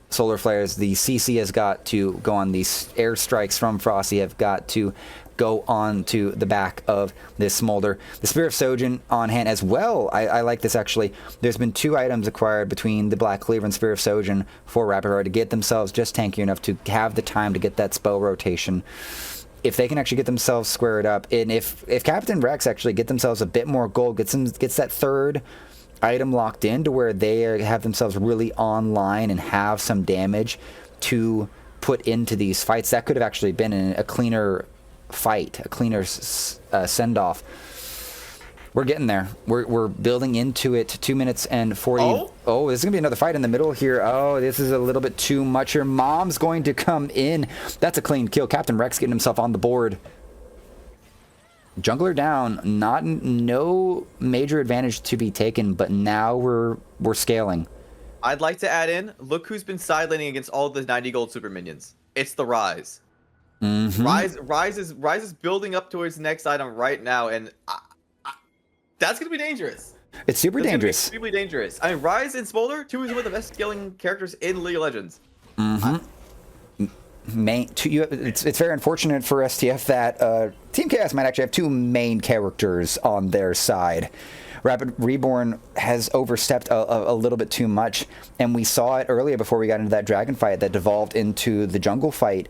solar flares. The CC has got to go on. These airstrikes from Frosty have got to go on to the back of this Smolder. The Spear of Sojin on hand as well. I like this actually. There's been 2 items acquired between the Black Cleaver and Spear of Sojin for Rapid Fire to get themselves just tanky enough to have the time to get that spell rotation. If they can actually get themselves squared up, and if Captain Rex actually get themselves a bit more gold, gets that 3rd item locked in to where they have themselves really online and have some damage to put into these fights, that could have actually been a cleaner fight, a cleaner send-off. We're getting there. We're building into it. 2 minutes and 40. Oh, there's going to be another fight in the middle here. Oh, this is a little bit too much. Your mom's going to come in. That's a clean kill. Captain Rex getting himself on the board. Jungler down. No major advantage to be taken, but now we're scaling. I'd like to add in, look who's been sidelining against all the 90 gold super minions. It's the Rise. Rise is building up towards the next item right now, and that's gonna be dangerous. It's super dangerous. Extremely dangerous. I mean, Rise and Smolder, 2 of the best scaling characters in League of Legends. It's very unfortunate for STF that Team Chaos might actually have 2 main characters on their side. Rapid Reborn has overstepped a little bit too much, and we saw it earlier before we got into that dragon fight that devolved into the jungle fight.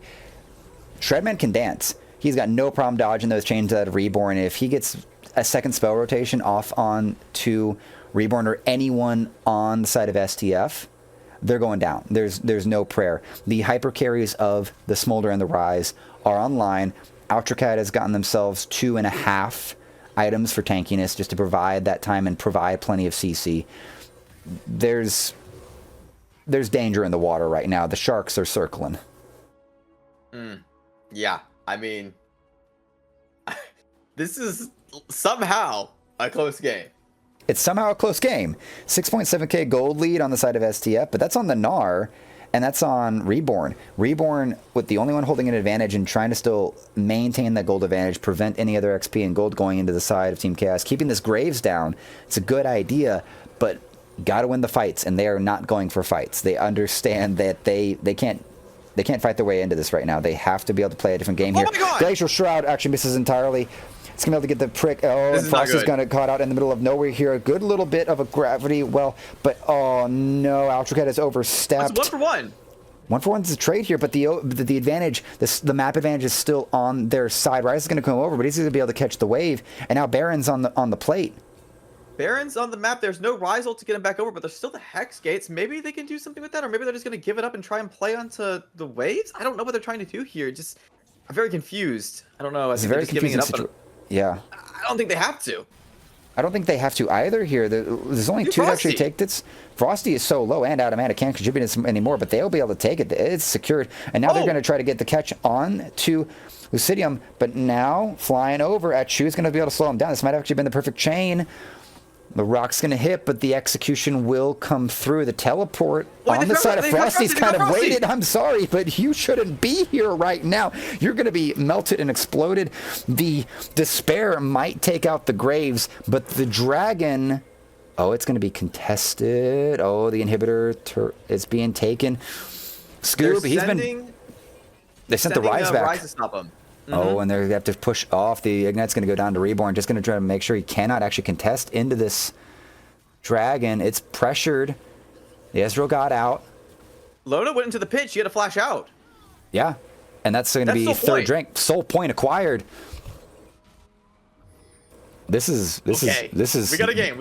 Shredman can dance. He's got no problem dodging those chains out of Reborn. If he gets a 2nd spell rotation off on to Reborn or anyone on the side of STF, they're going down. There's no prayer. The hyper carries of the Smolder and the Rise are online. Ultracat has gotten themselves 2.5 items for tankiness just to provide that time and provide plenty of CC. There's danger in the water right now. The sharks are circling. Yeah, I mean, this is somehow a close game. It's somehow a close game. 6.7k gold lead on the side of STF, but that's on the Gnar, and that's on Reborn. Reborn with the only one holding an advantage and trying to still maintain that gold advantage, prevent any other XP and gold going into the side of Team Chaos. Keeping this Graves down, it's a good idea, but got to win the fights, and they are not going for fights. They understand that they can't fight their way into this right now. They have to be able to play a different game here. Glacial Shroud actually misses entirely. It's going to be able to get the prick. Oh, and Frost is going to caught out in the middle of nowhere here. A good little bit of a gravity well, but oh no, Ultracat has overstepped. It's 1-for-1. 1-for-1 is a trade here, but the advantage, the map advantage is still on their side. Rise is going to come over, but he's going to be able to catch the wave. And now Baron's on the plate. Baron's on the map. There's no Rise ult to get him back over, but there's still the Hex Gates. Maybe they can do something with that, or maybe they're just going to give it up and try and play onto the waves? I don't know what they're trying to do here. I'm very confused. I don't know. I think they're just giving it up. Yeah. I don't think they have to. I don't think they have to either here. There's only 2 to actually take this. Frosty is so low and out of mana, can't contribute anymore, but they'll be able to take it. It's secured. And now they're going to try to get the catch on to Lucidium, but now flying over at Chu is going to be able to slow him down. This might have actually been the perfect chain. The rock's going to hit, but the execution will come through. The teleport on the side of Frosty's kind of waited. I'm sorry, but you shouldn't be here right now. You're going to be melted and exploded. The Despair might take out the Graves, but the Dragon... Oh, it's going to be contested. Oh, the inhibitor is being taken. Scoob, they sent the Rise back. Rise to stop him. Oh, and they have to push off. The Ignite's going to go down to Reborn. Just going to try to make sure he cannot actually contest into this Dragon. It's pressured. The Ezreal got out. Lona went into the pit. She had to flash out. Yeah. And that's going to be third drink. Soul point acquired. This is we got a game.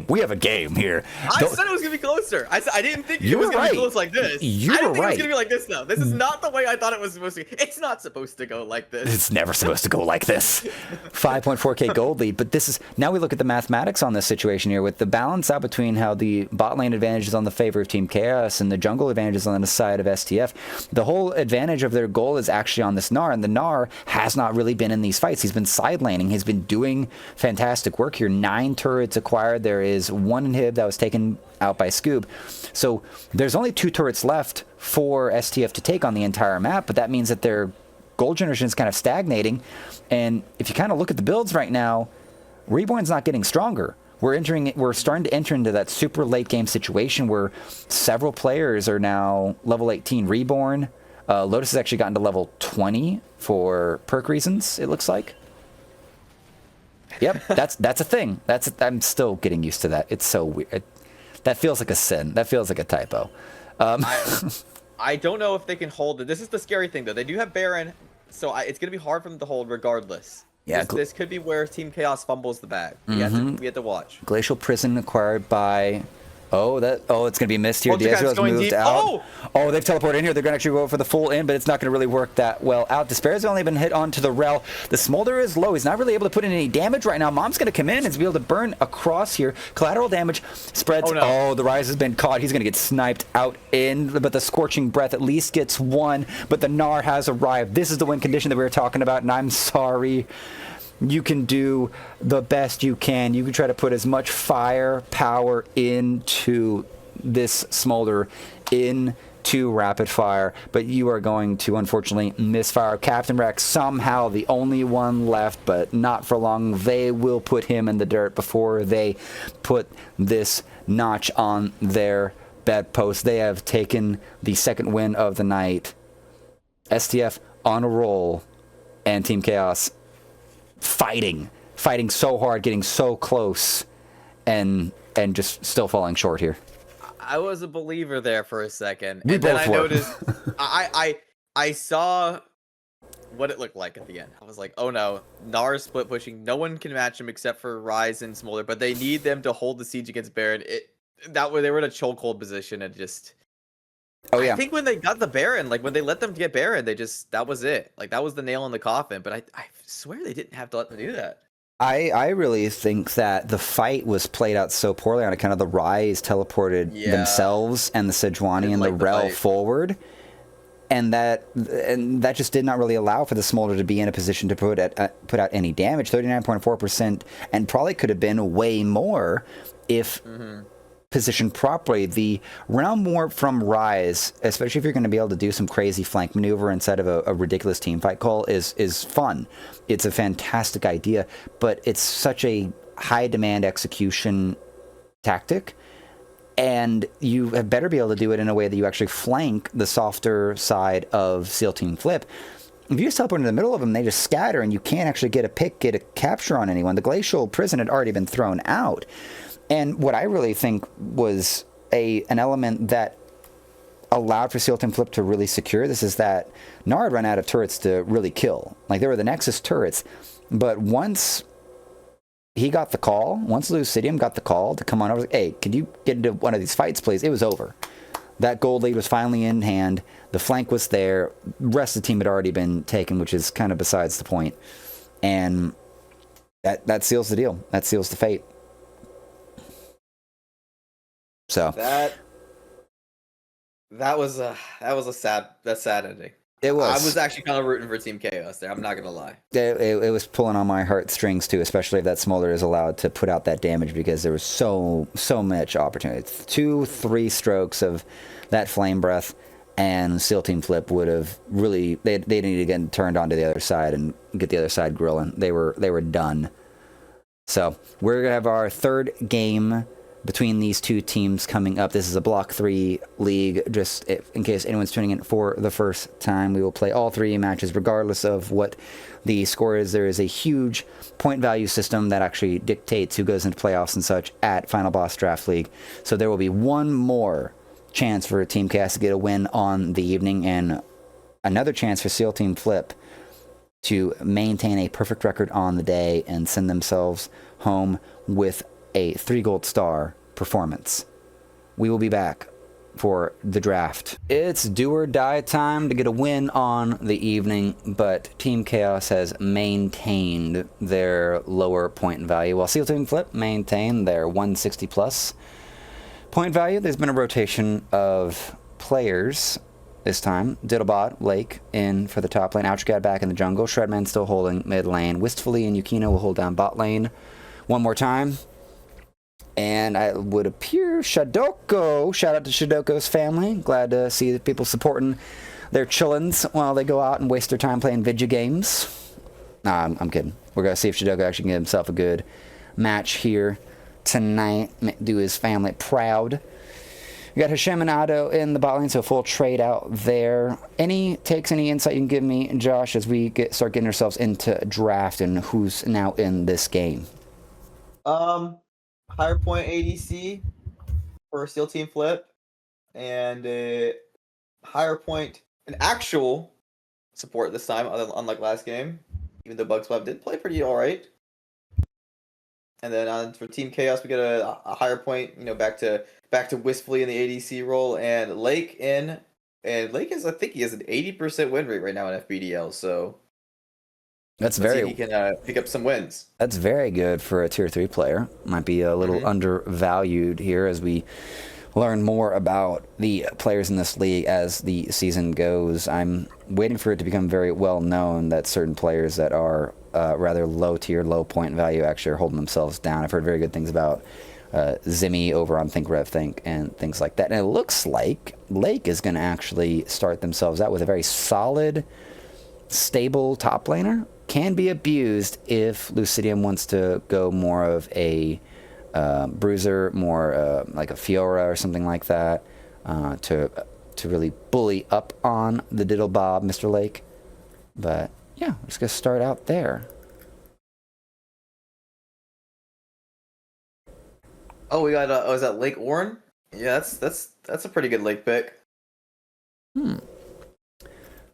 We have a game here. I said it was gonna be closer. I didn't think it was gonna be close like this. I didn't think it was gonna be like this though. This is not the way I thought it was supposed to be. It's not supposed to go like this. It's never supposed to go like this. 5.4k gold lead, but this is now we look at the mathematics on this situation here with the balance out between how the bot lane advantage is on the favor of Team Chaos and the jungle advantage is on the side of STF. The whole advantage of their goal is actually on this Gnar, and the Gnar has not really been in these fights. He's been side laning. He's been doing fantastic work here. 9 turrets acquired. There is 1 inhib that was taken out by Scoob. So there's only 2 turrets left for STF to take on the entire map, but that means that their gold generation is kind of stagnating. And if you kind of look at the builds right now, Reborn's not getting stronger. We're starting to enter into that super late game situation where several players are now level 18 Reborn. Lotus has actually gotten to level 20 for perk reasons, it looks like. Yep, that's a thing. I'm still getting used to that. It's so weird. That feels like a sin. That feels like a typo. I don't know if they can hold it. This is the scary thing, though. They do have Baron, so it's going to be hard for them to hold regardless. Yeah, this could be where Team Chaos fumbles the bag. We have to watch. Glacial Prison acquired by... it's going to be missed here. The Ezreal's moved deep. out. Oh, they've teleported in here. They're going to actually go for the full in, but it's not going to really work that well out. Despair's only been hit onto the Rel. The Smolder is low. He's not really able to put in any damage right now. Mom's going to come in and be able to burn across here. Collateral damage spreads. Oh, the Rise has been caught. He's going to get sniped out in, but the Scorching Breath at least gets 1, but the Gnar has arrived. This is the win condition that we were talking about, and I'm sorry. You can do the best you can. You can try to put as much firepower into this Smolder, into Rapid Fire, but you are going to unfortunately misfire. Captain Rex, somehow the only one left, but not for long. They will put him in the dirt before they put this notch on their bedpost. They have taken the second win of the night. STF on a roll, and Team Chaos fighting so hard, getting so close, and just still falling short here. I was a believer there for a second, and then I noticed I saw what it looked like at the end. I was like, oh no, Gnar's split pushing. No one can match him except for Rise and Smolder, but they need them to hold the siege against Baron. They were in a chokehold position and just. Oh yeah. I think when they got the Baron, like when they let them get Baron, that was it. Like that was the nail in the coffin. But I swear they didn't have to let them do that. I really think that the fight was played out so poorly on account of the Rise teleported themselves and the Sejuani and the Rel forward. And that just did not really allow for the Smolder to be in a position to put out any damage. 39.4%, and probably could have been way more if positioned properly. The Realm Warp from Rise, especially if you're going to be able to do some crazy flank maneuver inside of a ridiculous team fight call, is fun. It's a fantastic idea, but it's such a high demand execution tactic, and you have better be able to do it in a way that you actually flank the softer side of SEAL Team Flip. If you just teleport into the middle of them, they just scatter, and you can't actually get a capture on anyone. The Glacial Prison had already been thrown out. And what I really think was an element that allowed for SEAL Team Flip to really secure this is that Nard ran out of turrets to really kill. Like, there were the Nexus turrets, but once he got the call, once Lucidium got the call to come on over, hey, could you get into one of these fights, please? It was over. That gold lead was finally in hand. The flank was there. The rest of the team had already been taken, which is kind of besides the point. And that seals the deal. That seals the fate. So that was a sad ending. It was. I was actually kind of rooting for Team Chaos there. I'm not gonna lie. It was pulling on my heartstrings too, especially if that Smolder is allowed to put out that damage, because there was so much opportunity. 2-3 strokes of that Flame Breath, and SEAL Team Flip would have really they needed to get turned onto the other side and get the other side grilling. They were done. So we're gonna have our third game between these two teams coming up. This is a Block 3 league, just in case anyone's tuning in for the first time. We will play all 3 matches regardless of what the score is. There is a huge point value system that actually dictates who goes into playoffs and such at Final Boss Draft League. So there will be one more chance for Team Chaos to get a win on the evening, and another chance for SEAL Team Flip to maintain a perfect record on the day and send themselves home with a 3 gold star performance. We will be back for the draft. It's do or die time to get a win on the evening, but Team Chaos has maintained their lower point value, while SEAL Team Flip maintained their 160 plus point value. There's been a rotation of players this time. Diddlebot, Lake in for the top lane, Ouchgad back in the jungle, Shredman still holding mid lane, Wistfully and Yukino will hold down bot lane one more time. And I would appear Shadoko. Shout out to Shadoko's family. Glad to see the people supporting their chillins while they go out and waste their time playing video games. Nah, I'm kidding. We're going to see if Shadoko actually can get himself a good match here tonight. Do his family proud. We got Hashem and Ado in the bot lane, so full trade out there. Any takes, any insight you can give me, Josh, as we start getting ourselves into draft and who's now in this game? Higher point ADC for SEAL Team Flip, and higher point an actual support this time, unlike last game. Even though Bugspot did play pretty alright. And then for Team Chaos, we get a higher point, back to Wistfully in the ADC role, and Lake in, and Lake I think he has an 80% win rate right now in FBDL, so that's let's see very. if he can pick up some wins. That's very good for a tier 3 player. Might be a little undervalued here as we learn more about the players in this league as the season goes. I'm waiting for it to become very well known that certain players that are rather low tier, low point value actually are holding themselves down. I've heard very good things about Zimmy over on Think Rev Think and things like that. And it looks like Lake is going to actually start themselves out with a very solid, stable top laner. Can be abused if Lucidium wants to go more of a bruiser, more like a Fiora or something like that, to really bully up on the Diddle Bob, Mr. Lake. But yeah, we're just gonna start out there. Oh, we got is that Lake Orn? Yeah, that's a pretty good Lake pick. Well,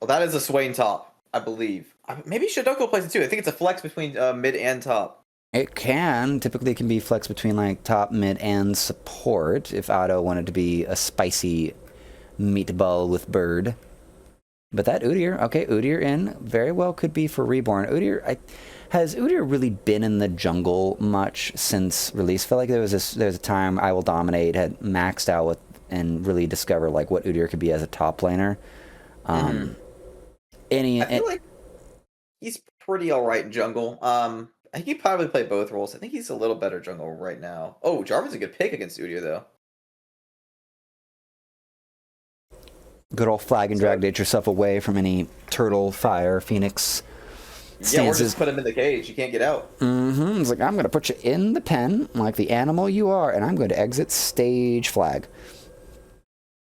that is a Swain top, I believe. Maybe Shadoko plays it too. I think it's a flex between mid and top. It can. Typically, it can be flex between like top, mid, and support if Otto wanted to be a spicy meatball with bird. But that Udyr, okay, Udyr in very well could be for Reborn. Has Udyr really been in the jungle much since release? I feel like there was a time I Will Dominate had maxed out with and really discovered like what Udyr could be as a top laner. I feel like he's pretty alright in jungle. I think he probably play both roles. I think he's a little better jungle right now. Oh, Jarvan's a good pick against Udyr though. Good old flag and drag to get yourself away from any turtle, fire, phoenix stances. Yeah, or just put him in the cage. You can't get out. It's like, I'm going to put you in the pen like the animal you are, and I'm going to exit stage flag.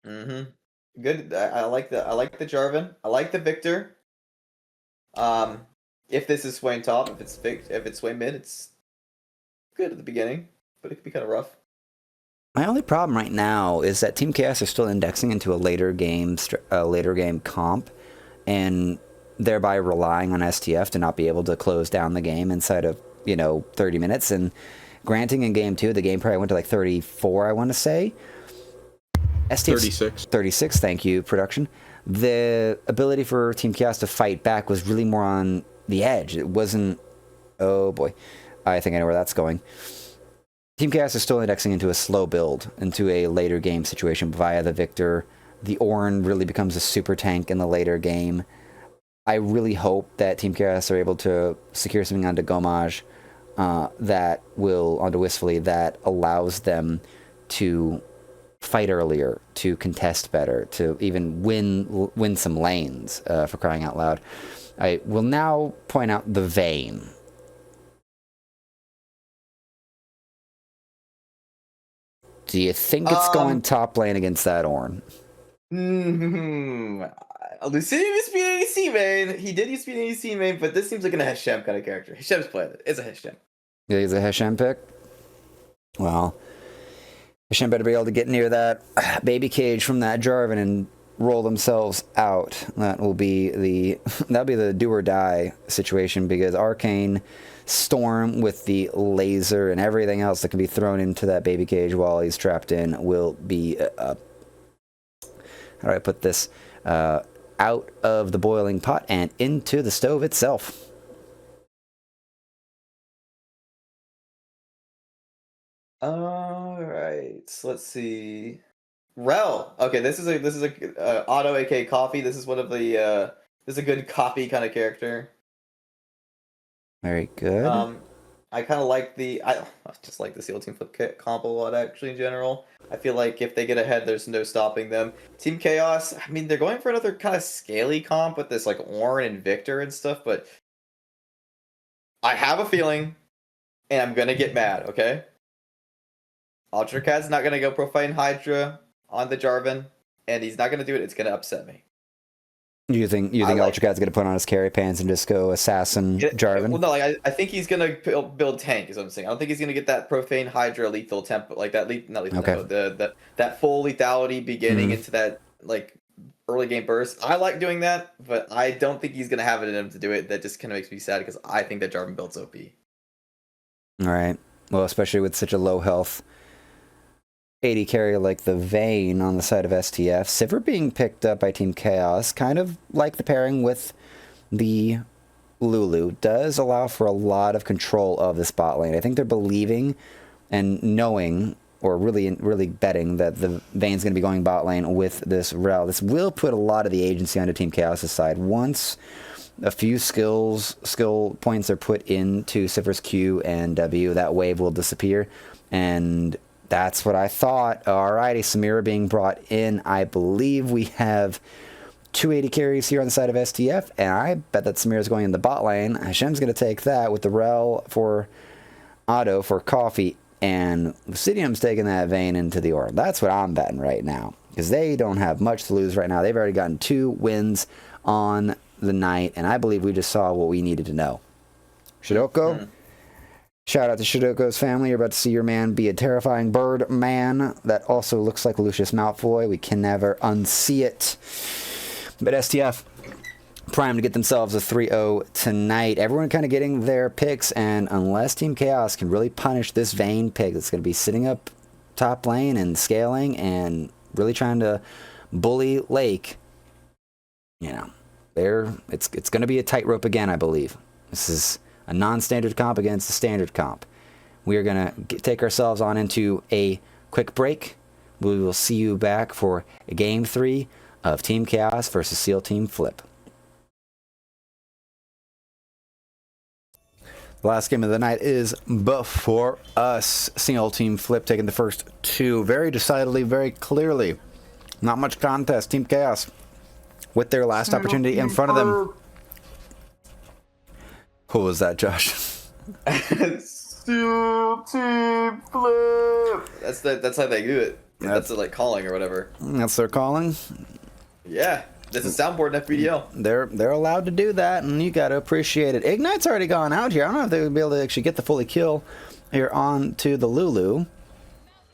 Good. I like the Jarvan. I like the Victor. If this is Swain top, if it's Swain mid, it's good at the beginning, but it could be kind of rough. My only problem right now is that Team Chaos are still indexing into a later game comp, and thereby relying on STF to not be able to close down the game inside of 30 minutes. And granting in game 2, the game probably went to like 34, I want to say. STF 36. Thank you, production. The ability for Team Chaos to fight back was really more on the edge. It wasn't. Oh boy, I think I know where that's going. Team Chaos is still indexing into a slow build, into a later game situation via the Victor. The Ornn really becomes a super tank in the later game. I really hope that Team Chaos are able to secure something onto Gomaj onto Wistfully, that allows them to fight earlier, to contest better, to even win some lanes, for crying out loud. I will now point out the Vayne. Do you think it's going top lane against that Ornn? Lucidium used to be an ADC main. He did used to be an ADC main, but this seems like an Hashem kind of character. Hashem's playing it. It's a Hashem. Yeah, he's a Hashem pick? Well, Hashem better be able to get near that baby cage from that Jarvan and roll themselves out. That'll be the do or die situation, because Arcane Storm with the laser and everything else that can be thrown into that baby cage while he's trapped in will be how do I put this, out of the boiling pot and into the stove itself. All right, so let's see. Rel. Okay, this is a auto AK coffee. This is one of the this is a good coffee kind of character. Very good. I kind of like I just like the SEAL Team Flip comp a lot, actually, in general. I feel like if they get ahead, there's no stopping them. Team Chaos, I mean, they're going for another kind of scaly comp with this, like, Ornn and Victor and stuff, but I have a feeling, and I'm gonna get mad, okay? UltraCat's not gonna go Profane Hydra on the Jarvan, and he's not gonna do it. It's gonna upset me. You think UltraCat's gonna put on his carry pants and just go assassin Jarvan? Well, no, like I think he's gonna build tank. Is what I'm saying. I don't think he's gonna get that Profane Hydra lethal tempo, like that not lethal okay. tempo, that full lethality beginning into that like early game burst. I like doing that, but I don't think he's gonna have it in him to do it. That just kind of makes me sad, because I think that Jarvan builds OP. All right. Well, especially with such a low health AD carry like the Vayne on the side of STF. Sivir being picked up by Team Chaos, kind of like the pairing with the Lulu, does allow for a lot of control of this bot lane. I think they're believing and knowing, or really betting, that the Vayne's going to be going bot lane with this Rel. This will put a lot of the agency onto Team Chaos' side. Once a few skill points are put into Sivir's Q and W, that wave will disappear, and that's what I thought. Alrighty, Samira being brought in. I believe we have 280 carries here on the side of STF, and I bet that Samira's going in the bot lane. Hashem's going to take that with the Rel for auto for coffee, and Lucidium's taking that Vayne into the Ornn. That's what I'm betting right now, because they don't have much to lose right now. They've already gotten 2 wins on the night, and I believe we just saw what we needed to know. Shidoko? Shout out to Shidoko's family. You're about to see your man be a terrifying bird man that also looks like Lucius Malfoy. We can never unsee it. But STF primed to get themselves a 3-0 tonight. Everyone kind of getting their picks, and unless Team Chaos can really punish this Vayne pick that's going to be sitting up top lane and scaling and really trying to bully Lake, you know, it's going to be a tightrope again, I believe. This is a non-standard comp against a standard comp. We are going to take ourselves on into a quick break. We will see you back for Game 3 of Team Chaos versus SEAL Team Flip. The last game of the night is before us. SEAL Team Flip taking the first 2 very decidedly, very clearly. Not much contest. Team Chaos with their last opportunity in front of them. Who was that, Josh? SEAL Team Flip. That's how they do it. That's like calling or whatever. That's their calling? Yeah. That's a soundboard in FBDL. They're allowed to do that, and you got to appreciate it. Ignite's already gone out here. I don't know if they would be able to actually get the fully kill here on to the Lulu.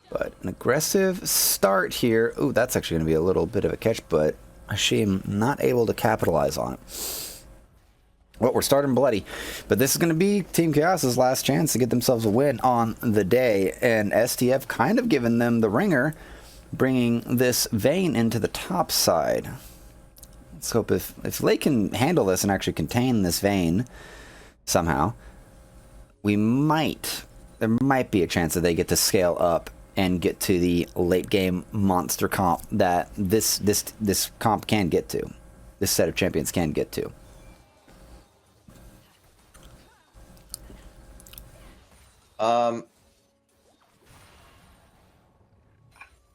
But an aggressive start here. Ooh, that's actually going to be a little bit of a catch, but Hashim not able to capitalize on it. Well, we're starting bloody, but this is going to be Team Chaos's last chance to get themselves a win on the day, and STF kind of giving them the ringer, bringing this Vayne into the top side. Let's hope if they can handle this and actually contain this Vayne somehow, there might be a chance that they get to scale up and get to the late game monster comp that this comp can get to, this set of champions can get to. All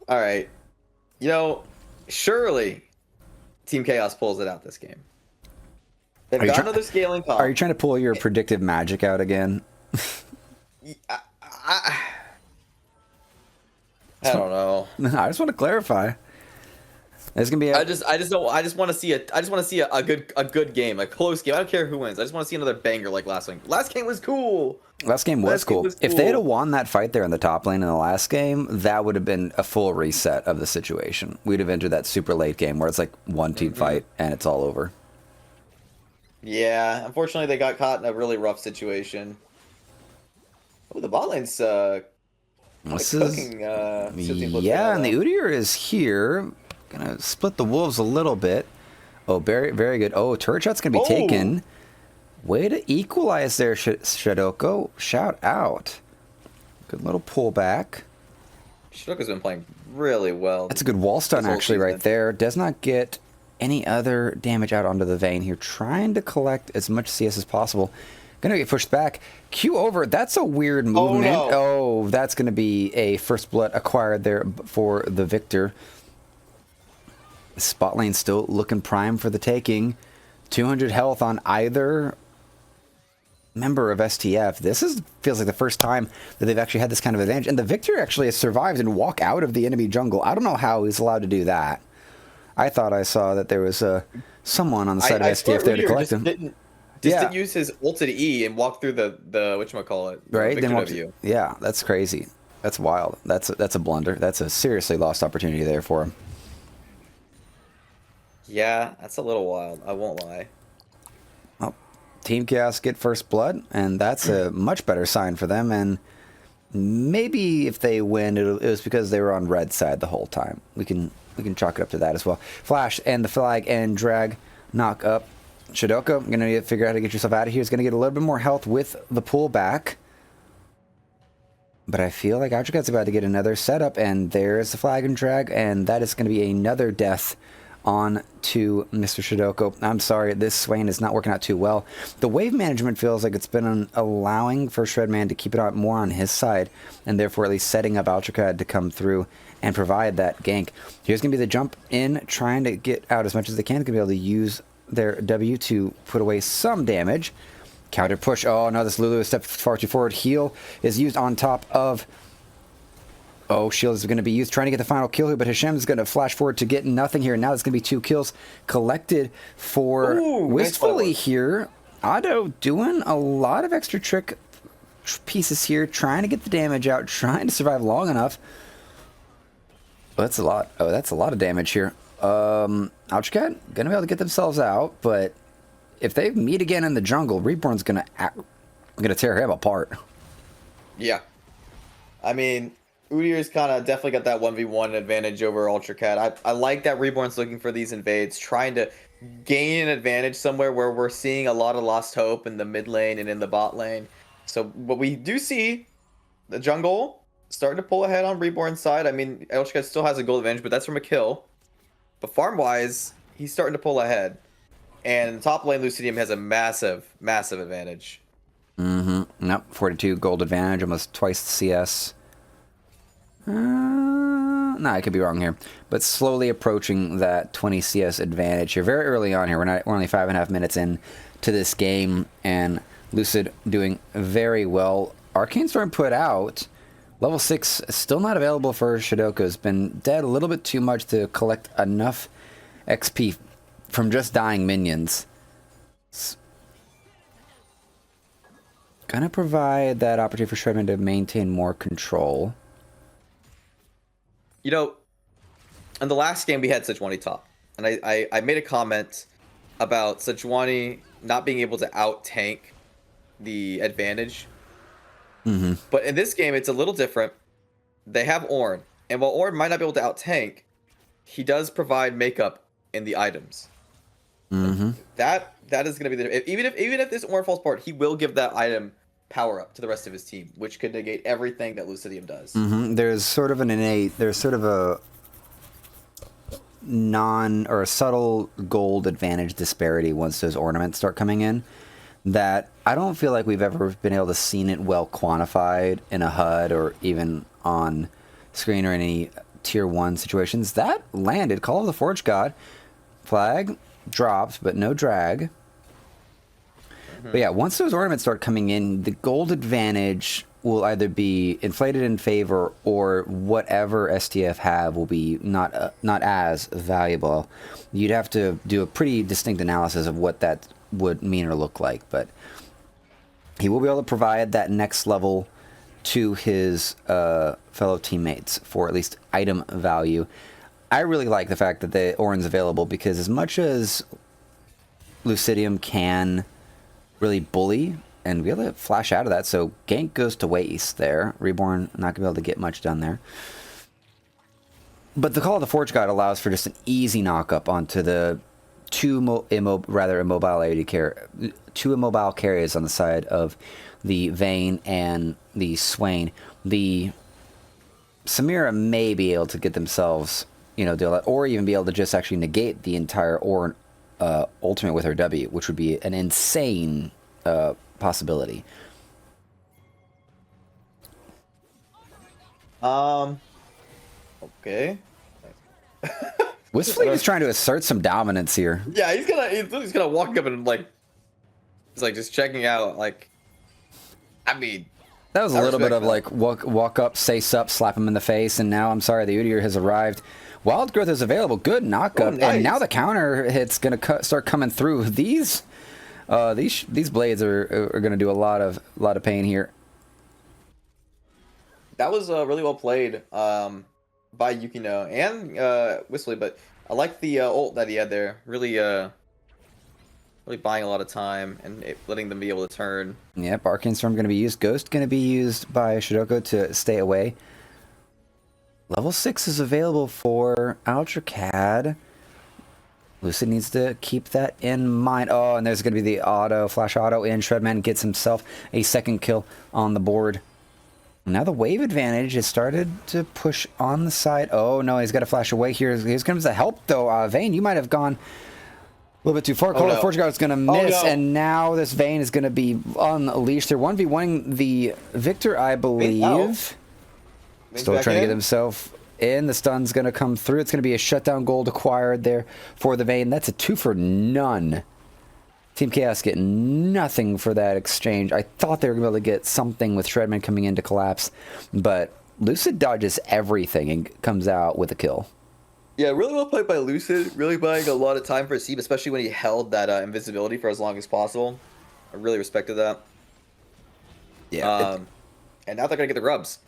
right. You know, surely Team Chaos pulls it out this game. They've got another scaling comp. Are you trying to pull your predictive magic out again? I don't know. I just want to clarify. It's gonna be. I just want to see a good game, a close game. I don't care who wins. I just want to see another banger like last game. Last game was cool. Last game was cool. If they had won that fight there in the top lane in the last game, that would have been a full reset of the situation. We'd have entered that super late game where it's like one team fight and it's all over. Yeah, unfortunately they got caught in a really rough situation. Oh, the bot lane's cooking. Yeah, and the Udyr is here. Gonna split the wolves a little bit. Oh, very, very good. Oh, turret shot's gonna be taken. Way to equalize there, Shadoko. Shout out. Good little pullback. Shadoko's been playing really well. That's a good wall stun actually right there. Does not get any other damage out onto the vein here. Trying to collect as much CS as possible. Gonna get pushed back. Q over. That's a weird movement. Oh, no. Oh, that's gonna be a first blood acquired there for the victor. Spot lane still looking prime for the taking. 200 health on either member of STF. This feels like the first time that they've actually had this kind of advantage. And the victor actually has survived and walked out of the enemy jungle. I don't know how he's allowed to do that. I thought I saw that there was someone on the side of STF there to collect him. Didn't use his ulted E and walk through the whatchamacallit. Right? Then yeah, that's crazy. That's wild. That's a blunder. That's a seriously lost opportunity there for him. Yeah, that's a little wild. I won't lie. Well, Team Chaos get first blood, and that's a much better sign for them. And maybe if they win, it was because they were on red side the whole time. We can chalk it up to that as well. Flash and the flag and drag knock up. Shadoko, gonna need to figure out how to get yourself out of here. He's gonna get a little bit more health with the pullback. But I feel like Outrigot's about to get another setup, and there's the flag and drag, and that is going to be another death on to Mr. Shadoko. I'm sorry, this Swain is not working out too well. The wave management feels like it's been allowing for Shredman to keep it out more on his side, and therefore at least setting up Outrigot to come through and provide that gank. Here's going to be the jump in, trying to get out as much as they can. Going to be able to use their W to put away some damage. Counter push. Oh no, this Lulu is stepped far too forward. Heal is used on top of... Oh, shield is going to be used, trying to get the final kill here, but Hashem is going to flash forward to get nothing here. Now there's going to be 2 kills collected for Wistfully nice here. Otto doing a lot of extra trick pieces here, trying to get the damage out, trying to survive long enough. Oh, that's a lot. Oh, that's a lot of damage here. Ouchcat going to be able to get themselves out, but if they meet again in the jungle, Reborn's going to tear him apart. Yeah. I mean... Udyr's kind of definitely got that 1v1 advantage over Ultracat. I like that Reborn's looking for these invades, trying to gain an advantage somewhere where we're seeing a lot of lost hope in the mid lane and in the bot lane. So, but we do see the jungle starting to pull ahead on Reborn's side. I mean, Ultracat still has a gold advantage, but that's from a kill. But farm-wise, he's starting to pull ahead. And in the top lane, Lucidium has a massive, massive advantage. Nope, 42 gold advantage, almost twice the CS. No, I could be wrong here, but slowly approaching that 20 CS advantage here. Very early on here, we're only 5.5 minutes in to this game, and Lucid doing very well. Arcane Storm put out level 6, still not available for Shadoko. Has been dead a little bit too much to collect enough XP from just dying minions. It's gonna provide that opportunity for Shredman to maintain more control. You know, in the last game we had Sejuani top, and I made a comment about Sejuani not being able to out-tank the advantage. But in this game, it's a little different. They have Ornn, and while Ornn might not be able to out-tank, he does provide makeup in the items. That is going to be the... Even if this Ornn falls apart, he will give that item power up to the rest of his team, which could negate everything that Lucidium does. There's sort of a a subtle gold advantage disparity once those ornaments start coming in that I don't feel like we've ever been able to seen it well quantified in a HUD or even on screen or any tier 1 situations. That landed. Call of the Forge God. Flag drops, but no drag. But yeah, once those ornaments start coming in, the gold advantage will either be inflated in favor, or whatever STF have will be not as valuable. You'd have to do a pretty distinct analysis of what that would mean or look like, but he will be able to provide that next level to his fellow teammates for at least item value. I really like the fact that the Orin's available, because as much as Lucidium can really bully and be able to flash out of that, so gank goes to waste there. Reborn not going to be able to get much done there. But the Call of the Forge God allows for just an easy knock-up onto the two immobile carries on the side of the Vayne and the Swain. The Samira may be able to get themselves, deal that, or even be able to just actually negate the entire Orin ultimate with her W, which would be an insane possibility. Okay. Wistfleet is trying to assert some dominance here. Yeah, he's gonna walk up and he's like just checking out. I mean, that was a little bit of walk up, say sup, slap him in the face, and now I'm sorry, the Udyr has arrived. Wild Growth is available, good knock up, and now the counter hit's gonna start coming through. These blades are gonna do a lot of pain here. That was really well played by Yukino and Wistfleet, but I like the ult that he had there. Really buying a lot of time and letting them be able to turn. Yep, Arcane Storm going to be used. Ghost going to be used by Shidoko to stay away. Level 6 is available for Ultracad. Lucid needs to keep that in mind. Oh, and there's going to be the flash auto in. Shredman gets himself a second kill on the board. Now the wave advantage has started to push on the side. Oh, no, he's got to flash away here. Here comes the help, though. Vayne, you might have gone a little bit too far. Call of Forge God is going to miss, and now this Vayne is going to be unleashed. They're 1v1ing the Victor, I believe. Still trying to get himself in. The stun's going to come through. It's going to be a shutdown gold acquired there for the Vayne. That's a 2 for none. Team Chaos getting nothing for that exchange. I thought they were going to be able to get something with Shredman coming in to collapse, but Lucid dodges everything and comes out with a kill. Yeah, really well played by Lucid. Really buying a lot of time for Seed, especially when he held that invisibility for as long as possible. I really respected that. Yeah. And now they're going to get the grubs.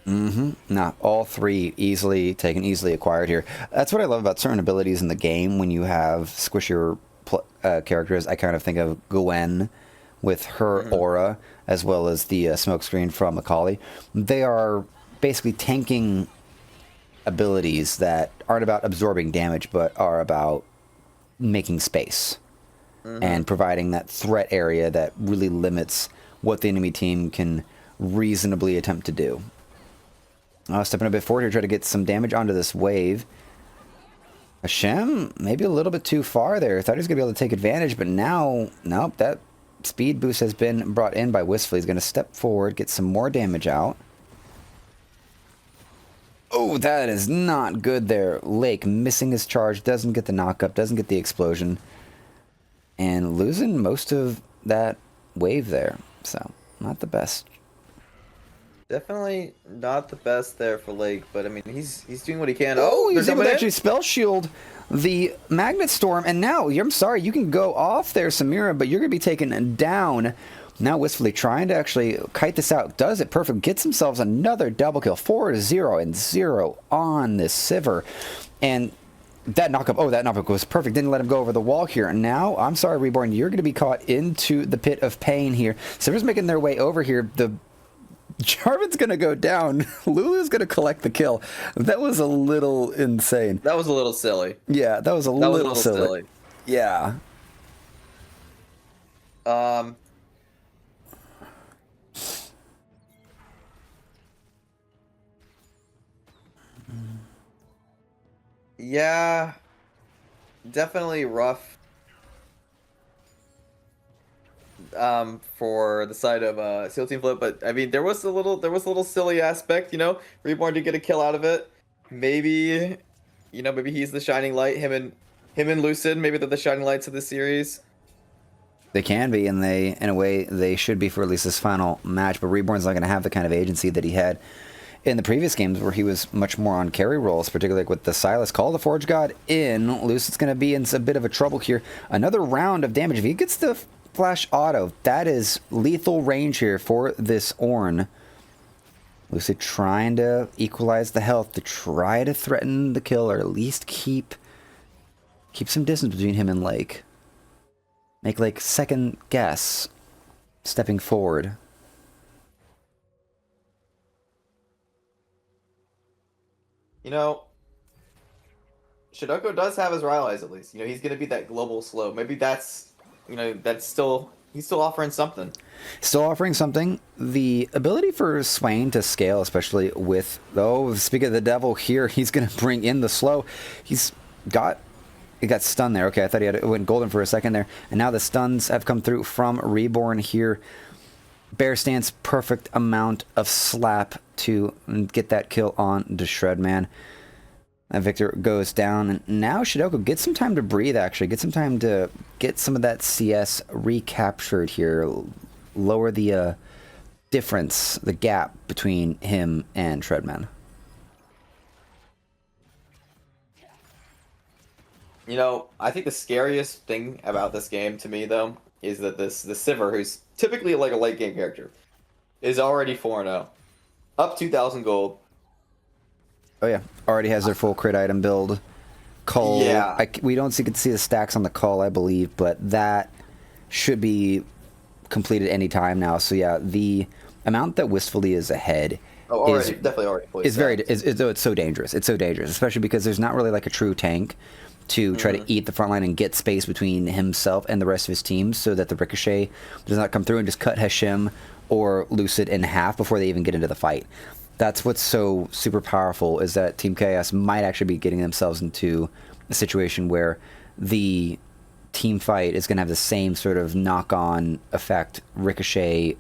Nah, all three easily taken, easily acquired here. That's what I love about certain abilities in the game when you have squishier characters. I kind of think of Gwen with her aura, as well as the smokescreen from Macaulay. They are basically tanking abilities that aren't about absorbing damage, but are about making space and providing that threat area that really limits what the enemy team can reasonably attempt to do. Stepping a bit forward here, try to get some damage onto this wave. Hashem, maybe a little bit too far there. Thought he was going to be able to take advantage, but now, nope, that speed boost has been brought in by Wistfleet. He's going to step forward, get some more damage out. Oh, that is not good there. Lake missing his charge, doesn't get the knock-up, doesn't get the explosion, and losing most of that wave there. So, not the best. Definitely not the best there for Lake, but I mean, he's doing what he can. Oh, he's able to actually spell shield the Magnet Storm, and now, I'm sorry, you can go off there, Samira, but you're going to be taken down. Now Wistfully trying to actually kite this out, does it perfect, gets themselves another double kill, 4-0 on this Sivir, and that knockup was perfect, didn't let him go over the wall here, and now, I'm sorry, Reborn, you're going to be caught into the pit of pain here. Sivir's making their way over here, the Jarvan's gonna go down. Lulu's gonna collect the kill. That was a little insane. That was a little silly. Yeah, that was a little silly. Yeah. Yeah. Definitely rough. For the side of SEAL Team Flip, but I mean there was a little silly aspect, Reborn did get a kill out of it. Maybe maybe he's the shining light, him and Lucid, maybe they're the shining lights of the series. They can be, and they, in a way, they should be for at least this final match. But Reborn's not going to have the kind of agency that he had in the previous games, where he was much more on carry roles, particularly with the Silas. Call the Forge God in. Lucid's going to be in a bit of a trouble here. Another round of damage. If he gets the flash auto, that is lethal range here for this Ornn. Lucid trying to equalize the health to try to threaten the kill, or at least keep some distance between him and Lake. Make like second guess stepping forward. You know, Shidoko does have his rallies at least. You know, he's going to be that global slow. Maybe that's, you know, that's still, he's still offering something. Still offering something. The ability for Swain to scale, especially with, oh, speaking of the devil here, he's going to bring in the slow. He got stunned there. Okay, I thought it went golden for a second there. And now the stuns have come through from Reborn here. Bear stance, perfect amount of slap to get that kill on the Shredman. And Victor goes down. And now Shidoko gets some time to breathe, actually. Get some time to get some of that CS recaptured here. Lower the difference, the gap between him and Shredman. You know, I think the scariest thing about this game to me, though, is that the Sivir, who's typically like a late game character, is already 4-0. Up 2,000 gold. Oh, yeah. Already has their full crit item build. Cull. Yeah. We don't see the stacks on the Cull, I believe, but that should be completed any time now. So, yeah, the amount that Wistfully is ahead definitely already fully it's so dangerous. It's so dangerous, especially because there's not really like a true tank to try to eat the front line and get space between himself and the rest of his team, so that the ricochet does not come through and just cut Hashim or Lucid in half before they even get into the fight. That's what's so super powerful, is that Team Chaos might actually be getting themselves into a situation where the team fight is going to have the same sort of knock-on effect. Ricochet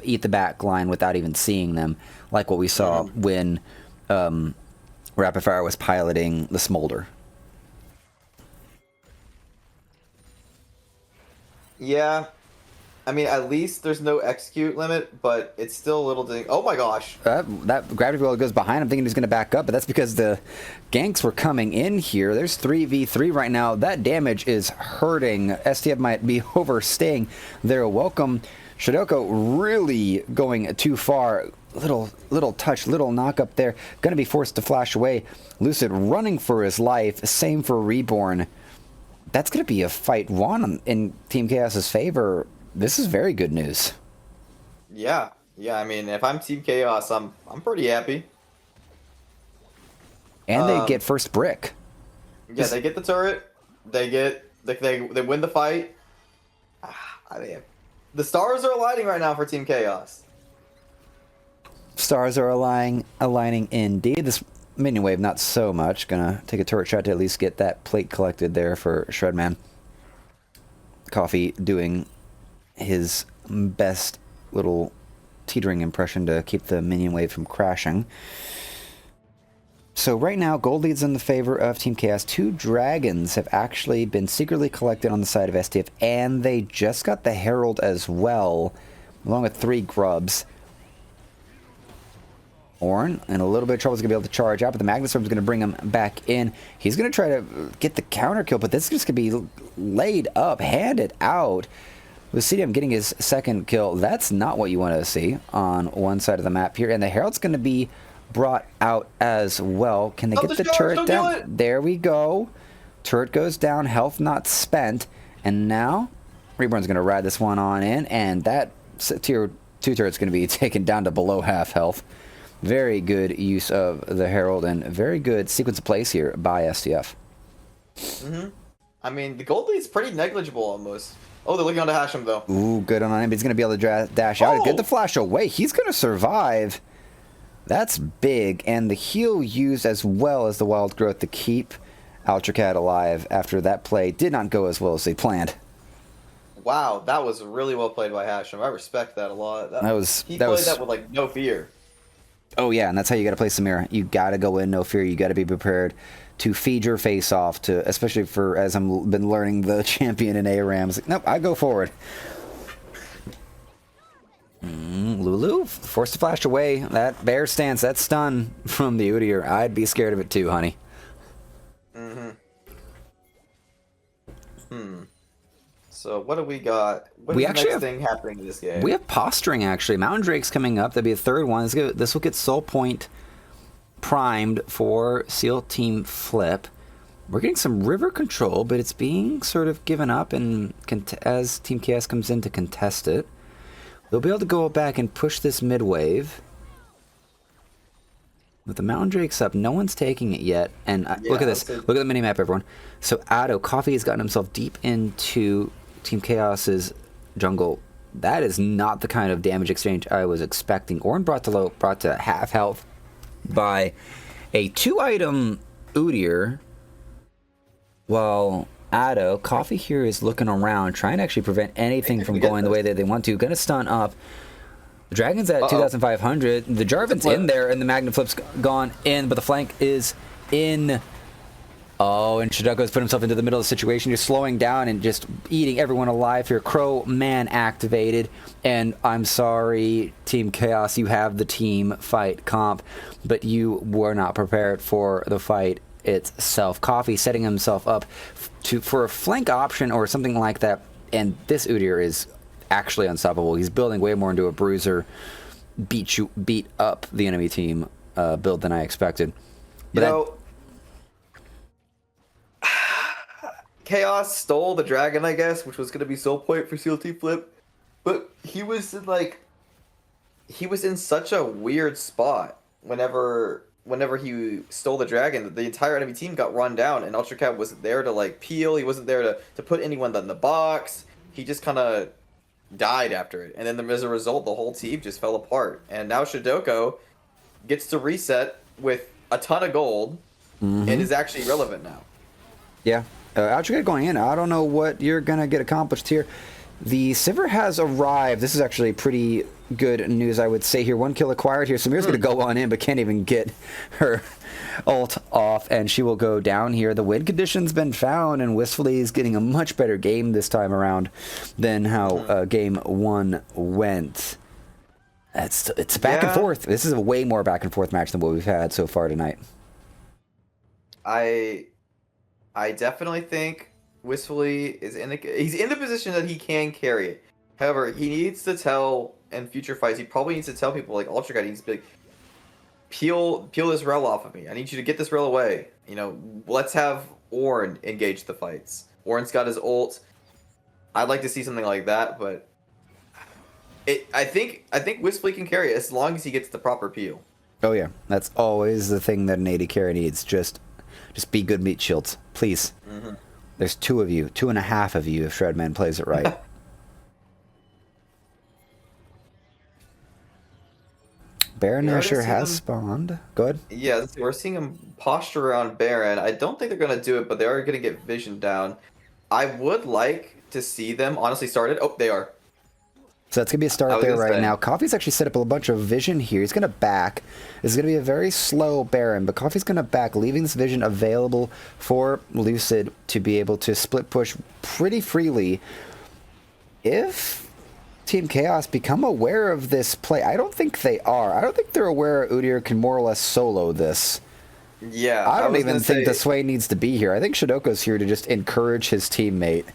eat the back line without even seeing them, like what we saw when Rapid Fire was piloting the Smolder. Yeah. I mean, at least there's no execute limit, but it's still a little thing. Oh my gosh. That gravity well goes behind. I'm thinking he's going to back up, but that's because the ganks were coming in here. There's 3v3 right now. That damage is hurting. STF might be overstaying their welcome. Shidoko really going too far. Little touch, little knock up there. Going to be forced to flash away. Lucid running for his life. Same for Reborn. That's going to be a fight won in Team Chaos's favor. This is very good news. Yeah. I mean, if I'm Team Chaos, I'm pretty happy. And they get first brick. Yeah, they get the turret. They win the fight. I mean, the stars are aligning right now for Team Chaos. Stars are aligning indeed. This minion wave, not so much. Gonna take a turret shot to at least get that plate collected there for Shredman. Coffee doing his best little teetering impression to keep the minion wave from crashing. So right now, gold leads in the favor of Team Chaos. 2 dragons have actually been secretly collected on the side of STF, and they just got the Herald as well, along with 3 grubs. Ornn, in a little bit of trouble, is going to be able to charge out, but the Magnustorm is going to bring him back in. He's going to try to get the counter kill, but this is just going to be laid up, handed out. With CDM getting his second kill, that's not what you want to see on one side of the map here. And the Herald's going to be brought out as well. Can they get the turret down? There we go. Turret goes down, health not spent. And now, Reborn's going to ride this one on in, and that tier 2 turret's going to be taken down to below half health. Very good use of the Herald, and very good sequence of plays here by STF. I mean, the gold lead's pretty negligible almost. Oh, they're looking onto Hashim, though. Ooh, good on him. He's going to be able to dash out. Get the flash away. He's going to survive. That's big. And the heal used as well as the wild growth to keep Ultracat alive after that play did not go as well as they planned. Wow, that was really well played by Hashim. I respect that a lot. He played that with, like, no fear. Oh yeah, and that's how you got to play Samira. You got to go in no fear. You got to be prepared to feed your face off to, especially for as I'm been learning the champion in ARAM. Like, nope, I go forward. Lulu forced to flash away. That bear stance, that stun from the Udyr. I'd be scared of it too, honey. So what do we got? What We is the actually next have- thing happening in this game? We have posturing, actually. Mountain Drake's coming up. That'd be a third one. This will get Soul Point primed for Seal Team Flip. We're getting some river control, but it's being sort of given up and as Team KS comes in to contest it. They'll be able to go back and push this mid wave. With the Mountain Drakes up, no one's taking it yet. And look at this. Look at the minimap, everyone. So Addo, Coffee has gotten himself deep into Team Chaos's jungle. That is not the kind of damage exchange I was expecting. Ornn brought to half health by a 2-item Udyr. While Addo, Coffee here is looking around, trying to actually prevent anything from going the way that they want to. Gonna stun up. The Dragon's at 2,500. The Jarvan's in there, and the Magna Flip's gone in, but the flank is in. Oh, and Shadoko's put himself into the middle of the situation. Just slowing down and just eating everyone alive here. Crow Man activated. And I'm sorry, Team Chaos, you have the team fight comp, but you were not prepared for the fight itself. Coffee setting himself up for a flank option or something like that, and this Udyr is actually unstoppable. He's building way more into a bruiser, beat up the enemy team build than I expected. But Chaos stole the dragon, I guess, which was going to be Soul Point for Seal Team Flip, but he was in such a weird spot whenever he stole the dragon. The entire enemy team got run down, and Ultra Cat wasn't there to like peel. He wasn't there to put anyone in the box. He just kind of died after it, and then as a result, the whole team just fell apart. And now Shadoko gets to reset with a ton of gold, and is actually relevant now. Yeah, Ultra Cat going in. I don't know what you're gonna get accomplished here. The Sivir has arrived. This is actually pretty good news, I would say here. 1 kill acquired here. Samir's going to go on in, but can't even get her ult off, and she will go down here. The win condition's been found, and Wistfully is getting a much better game this time around than how game 1 went. It's back and forth. This is a way more back and forth match than what we've had so far tonight. I definitely think Wistfully is he's in the position that he can carry it. However, he needs to tell in future fights. He probably needs to tell people like Ultra Guy needs to be like, peel this rel off of me. I need you to get this rel away. You know, let's have Ornn engage the fights. Ornn's got his ult. I'd like to see something like that, but I think Wistfully can carry it as long as he gets the proper peel. Oh yeah, that's always the thing that an AD carry needs. Just be good meat shields, please. There's 2 of you, 2.5 of you if Shredman plays it right. Baron Nurture has spawned. Go ahead. Yeah, we're seeing him posture around Baron. I don't think they're going to do it, but they are going to get vision down. I would like to see them honestly start it. Oh, they are. So that's going to be a start there right now. Coffee's actually set up a bunch of vision here. He's going to back. This is going to be a very slow Baron, but Coffee's going to back, leaving this vision available for Lucid to be able to split push pretty freely. If Team Chaos become aware of this play, I don't think they are. I don't think they're aware Udyr can more or less solo this. Yeah. I don't even think the Sway needs to be here. I think Shadoko's here to just encourage his teammate.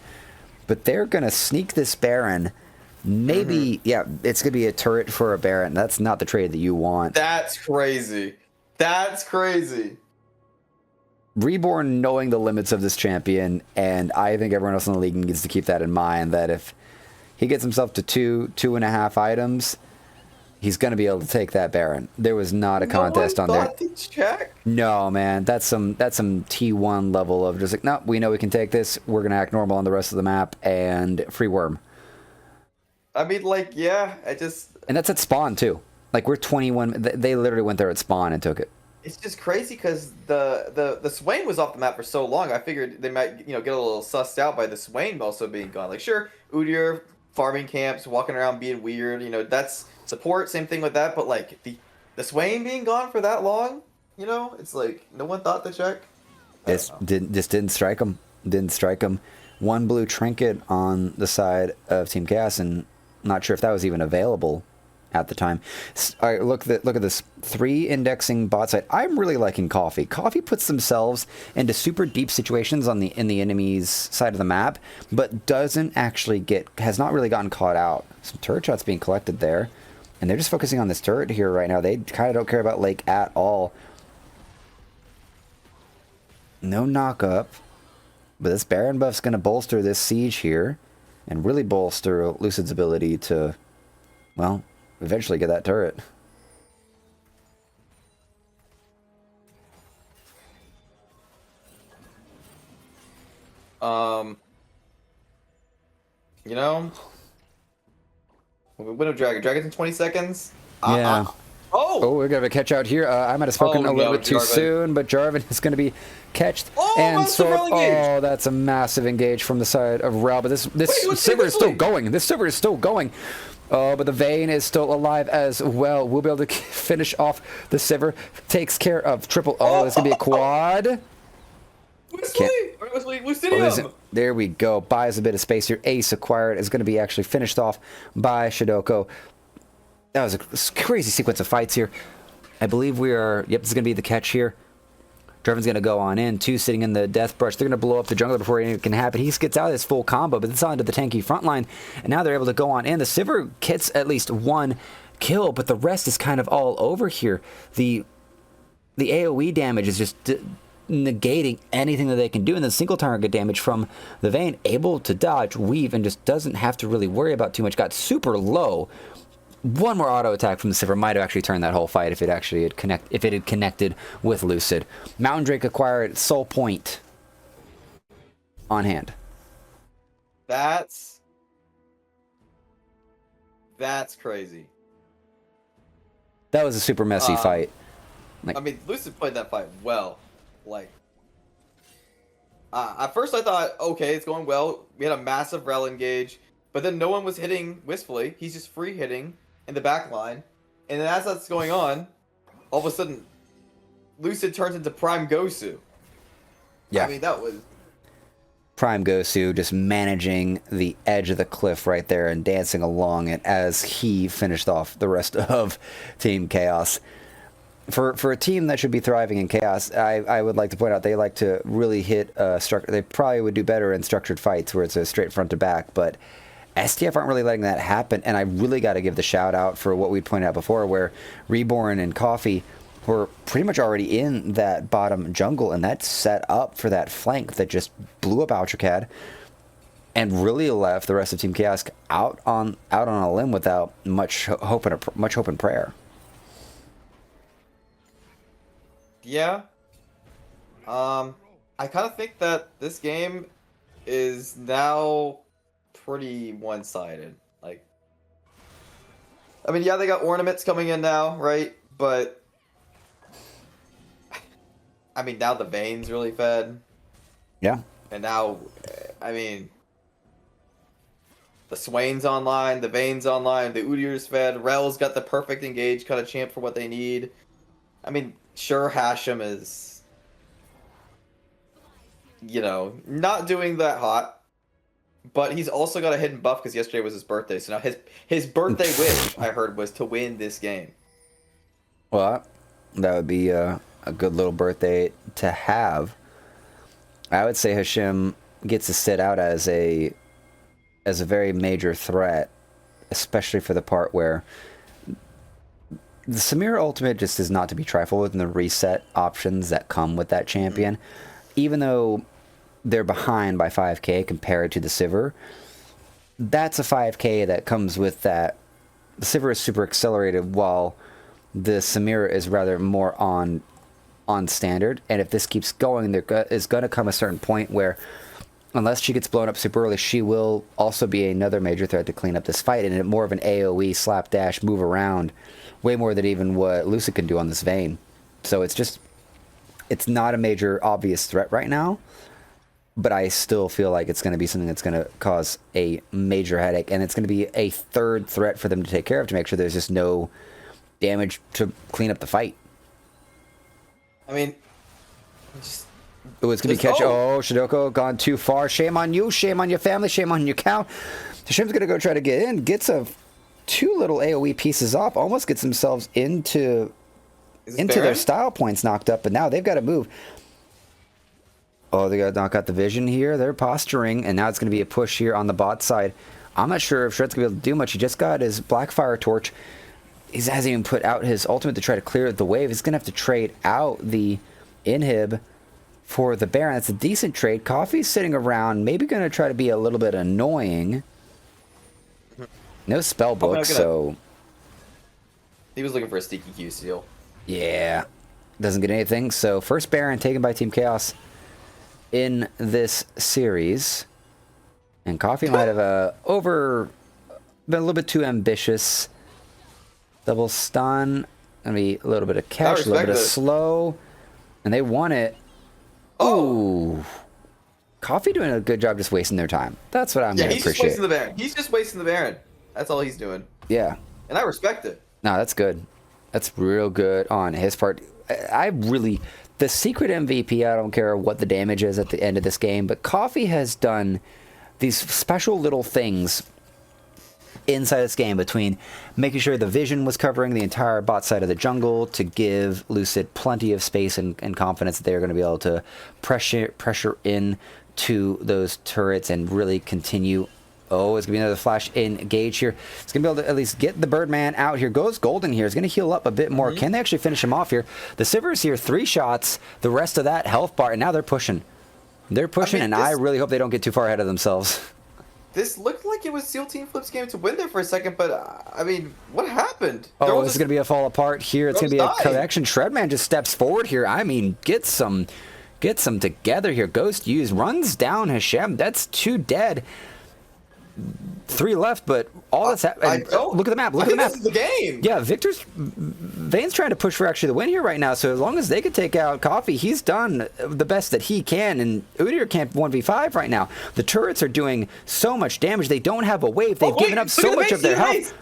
But they're going to sneak this Baron. Maybe, yeah, it's going to be a turret for a Baron. That's not the trade that you want. That's crazy. That's crazy. Reborn knowing the limits of this champion, and I think everyone else in the league needs to keep that in mind, that if he gets himself to 2.5 items, he's going to be able to take that Baron. There was not a contest on there. Check. No, man, that's some T1 level of just like, no, we know we can take this. We're going to act normal on the rest of the map, and free worm. I mean, like, yeah, And that's at spawn, too. Like, we're 21. They literally went there at spawn and took it. It's just crazy because the Swain was off the map for so long. I figured they might, get a little sussed out by the Swain also being gone. Like, sure, Udyr farming camps, walking around being weird. That's support. Same thing with that. But like the the Swain being gone for that long, it's like no one thought to check. This didn't strike him. Didn't strike him. One blue trinket on the side of Team Chaos, and not sure if that was even available at the time. All right, look at this. 3 indexing bot side. I'm really liking Coffee. Coffee puts themselves into super deep situations in the enemy's side of the map, but has not really gotten caught out. Some turret shots being collected there, and they're just focusing on this turret here right now. They kind of don't care about Lake at all. No knock up, but this Baron buff's going to bolster this siege here, and really bolster Lucid's ability to, well, eventually get that turret. Widow Dragon. Dragon's in 20 seconds. Yeah. Oh, we're going to catch out here. I might have spoken a little bit too soon, but Jarvan is going to be catched. And so, that's a massive engage from the side of Rel. But this Sivir is still going. This Sivir is still going. But the Vayne is still alive as well. We'll be able to finish off the Sivir. Takes care of triple. Oh, there's going to be a quad. There we go. Buys a bit of space here. Ace acquired is going to be actually finished off by Shadoko. That was a crazy sequence of fights here. I believe we are... Yep, this is going to be the catch here. Draven's going to go on in. 2 sitting in the death brush. They're going to blow up the jungler before anything can happen. He gets out of this full combo, but it's onto the tanky front line. And now they're able to go on in. The Sivir gets at least 1 kill, but the rest is kind of all over here. The AoE damage is just negating anything that they can do. And the single target damage from the Vayne, able to dodge, weave, and just doesn't have to really worry about too much. Got super low. 1 more auto attack from the Sivir might have actually turned that whole fight if it had connected with Lucid. Mountain Drake acquired, Soul Point on hand. That's crazy. That was a super messy fight. I mean, Lucid played that fight well. At first I thought, okay, it's going well. We had a massive Rel engage, but then no one was hitting wistfully. He's just free hitting in the back line. And then as that's going on, all of a sudden, Lucid turns into Prime Gosu. Yeah. I mean, that was... Prime Gosu just managing the edge of the cliff right there and dancing along it as he finished off the rest of Team Chaos. For a team that should be thriving in Chaos, I would like to point out they like to really hit structure. They probably would do better in structured fights where it's a straight front to back, but STF aren't really letting that happen, and I really got to give the shout out for what we'd pointed out before, where Reborn and Coffee were pretty much already in that bottom jungle, and that set up for that flank that just blew up Ultracad and really left the rest of Team Chaos out on a limb without much hope and prayer. Yeah. I kind of think that this game is now pretty one-sided. I mean, yeah, they got ornaments coming in now, right? But I mean, now the Vayne's really fed. Yeah. And now, I mean, the Swain's online, the Vayne's online, the Udyr's fed. Rel's got the perfect engage kind of champ for what they need. I mean, sure, Hashem is, not doing that hot, but he's also got a hidden buff because yesterday was his birthday. So now his birthday wish, I heard, was to win this game. Well, that would be a good little birthday to have. I would say Hashem gets to sit out as a very major threat, especially for the part where the Samira ultimate just is not to be trifled with in the reset options that come with that champion. Even though they're behind by 5k compared to the Sivir, that's a 5k that comes with that. The Sivir is super accelerated while the Samira is rather more on standard. And if this keeps going, there is going to come a certain point where, unless she gets blown up super early, she will also be another major threat to clean up this fight, and more of an AoE slapdash move around, way more than even what Lucid can do on this Vayne. So it's not a major obvious threat right now, but I still feel like it's going to be something that's going to cause a major headache, and it's going to be a third threat for them to take care of to make sure there's just no damage to clean up the fight. I mean, just Oh, it's going to be catch. Oh, Shidoko gone too far. Shame on you. Shame on your family. Shame on your cow. Hashim's going to go try to get in. Gets two little AoE pieces off. Almost gets themselves into their style points knocked up. But now they've got to move. Oh, they got to knock out the vision here. They're posturing. And now it's going to be a push here on the bot side. I'm not sure if Shred's going to be able to do much. He just got his Blackfire Torch. He hasn't even put out his ultimate to try to clear the wave. He's going to have to trade out the inhib for the Baron. That's a decent trade. Coffee's sitting around, maybe going to try to be a little bit annoying. No spell book, so... He was looking for a sneaky Q seal. Yeah. Doesn't get anything. So, first Baron taken by Team Chaos in this series. And Coffee might have been a little bit too ambitious. Double stun. Gonna be a little bit of catch, a little bit of slow. And they won it. Oh, Coffee doing a good job just wasting their time. That's what I'm going to appreciate. He's just wasting the Baron. He's just wasting the Baron. That's all he's doing. Yeah. And I respect it. No, that's good. That's real good on his part. The secret MVP, I don't care what the damage is at the end of this game, but Coffee has done these special little things inside this game between making sure the vision was covering the entire bot side of the jungle to give Lucid plenty of space and confidence that they're going to be able to pressure in to those turrets and really continue. Oh, it's going to be another flash engage here. It's going to be able to at least get the Birdman out here. Goes Golden here. It's going to heal up a bit more. Can they actually finish him off here? The Sivers here, 3 shots. The rest of that health bar, and now they're pushing. They're pushing, and I really hope they don't get too far ahead of themselves. This looked like it was SEAL Team Flip's game to win there for a second, but I mean, what happened? Oh, this is going to be a fall apart here. It's going to be a connection. Shredman just steps forward here. I mean, get some together here. Ghost used, runs down Hashem. That's 2 dead. 3 left, but all that's happening. Look at the map. Look at the map. This is the game. Yeah, Vane's trying to push for actually the win here right now. So as long as they could take out Coffee, he's done the best that he can. And Udyr can't 1v5 right now. The turrets are doing so much damage. They don't have a wave. They've given up so much of their health.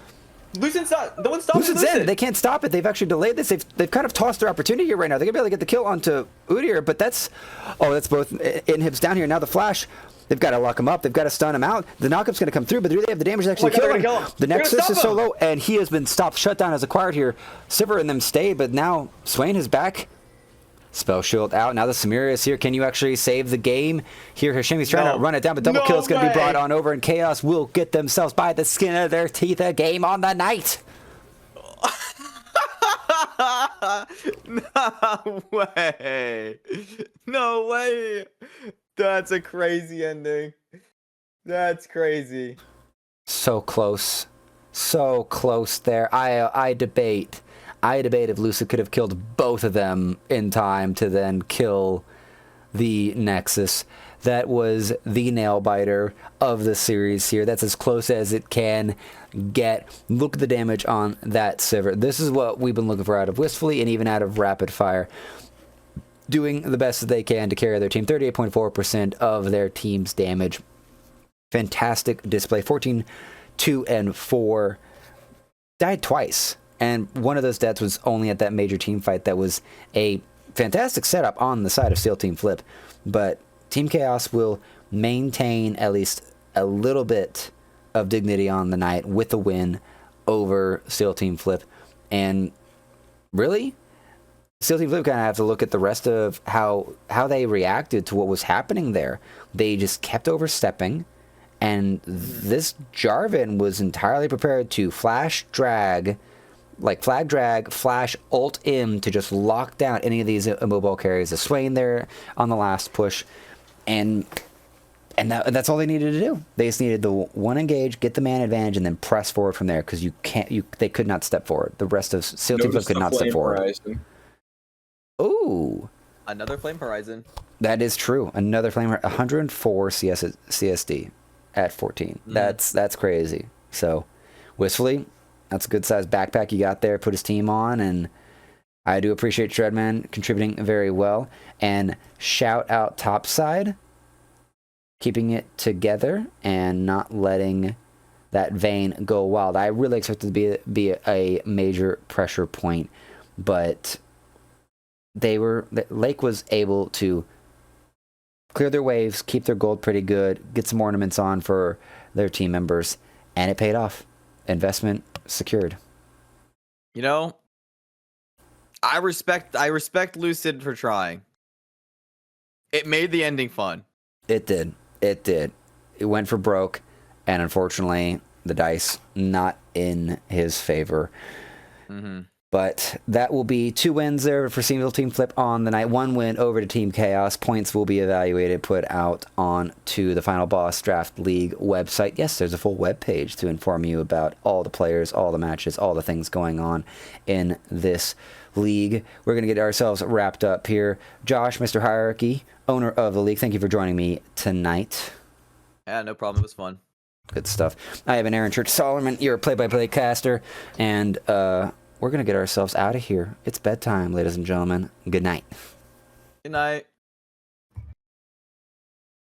Lucian's not. No one's stopping Lucid. They can't stop it. They've actually delayed this. They've kind of tossed their opportunity here right now. They're gonna be able to get the kill onto Udyr, but that's both inhibs down here. Now the flash. They've got to lock him up. They've got to stun him out. The knockup's going to come through, but do they have the damage to actually kill him? The Nexus is so low, and he has been stopped. Shutdown is acquired here. Sivir and them stay, but now Swain is back. Spell shield out. Now the Samira is here. Can you actually save the game? Here, Hashimi's trying to run it down, but double kill is going to be brought on over, and Chaos will get themselves by the skin of their teeth a game on the night. No way. No way. That's a crazy ending. That's crazy. So close. So close there. I debate if Lucid could have killed both of them in time to then kill the Nexus. That was the nail biter of the series here. That's as close as it can get. Look at the damage on that Sivir. This is what we've been looking for out of Wistfully and even out of Rapid Fire. Doing the best that they can to carry their team. 38.4% of their team's damage. Fantastic display. 14, 2, and 4. Died twice. And one of those deaths was only at that major team fight that was a fantastic setup on the side of Steel Team Flip. But Team Chaos will maintain at least a little bit of dignity on the night with a win over Steel Team Flip. And really, Steel Team Flip kind of have to look at the rest of how they reacted to what was happening there. They just kept overstepping, and this Jarvan was entirely prepared to flash drag, flag drag, flash ult in to just lock down any of these immobile carries. The Swain there on the last push, and that's all they needed to do. They just needed the one engage, get the man advantage, and then press forward from there because they could not step forward. The rest of Steel Team Flip could not step forward. Horizon. Ooh. Another Flame Horizon. That is true. Another Flame Horizon. 104 CSD at 14. That's crazy. So, Wistfully, that's a good sized backpack you got there. Put his team on, and I do appreciate Shredman contributing very well. And shout out Topside, keeping it together and not letting that Vayne go wild. I really expect it to be a major pressure point, but Lake was able to clear their waves, keep their gold pretty good, get some ornaments on for their team members, and it paid off. Investment secured. You know, I respect Lucid for trying. It made the ending fun. It did. It went for broke, and unfortunately, the dice not in his favor. Mm-hmm. But that will be 2 wins there for single team flip on the night. 1 win over to Team Chaos. Points will be evaluated, put out on to the Final Boss Draft League website. Yes, there's a full web page to inform you about all the players, all the matches, all the things going on in this league. We're going to get ourselves wrapped up here. Josh, Mr. Hierarchy, owner of the league, thank you for joining me tonight. Yeah, no problem. It was fun. Good stuff. I have an Aaron Church Solomon, your play-by-play caster, and we're going to get ourselves out of here. It's bedtime, ladies and gentlemen. Good night. Good night.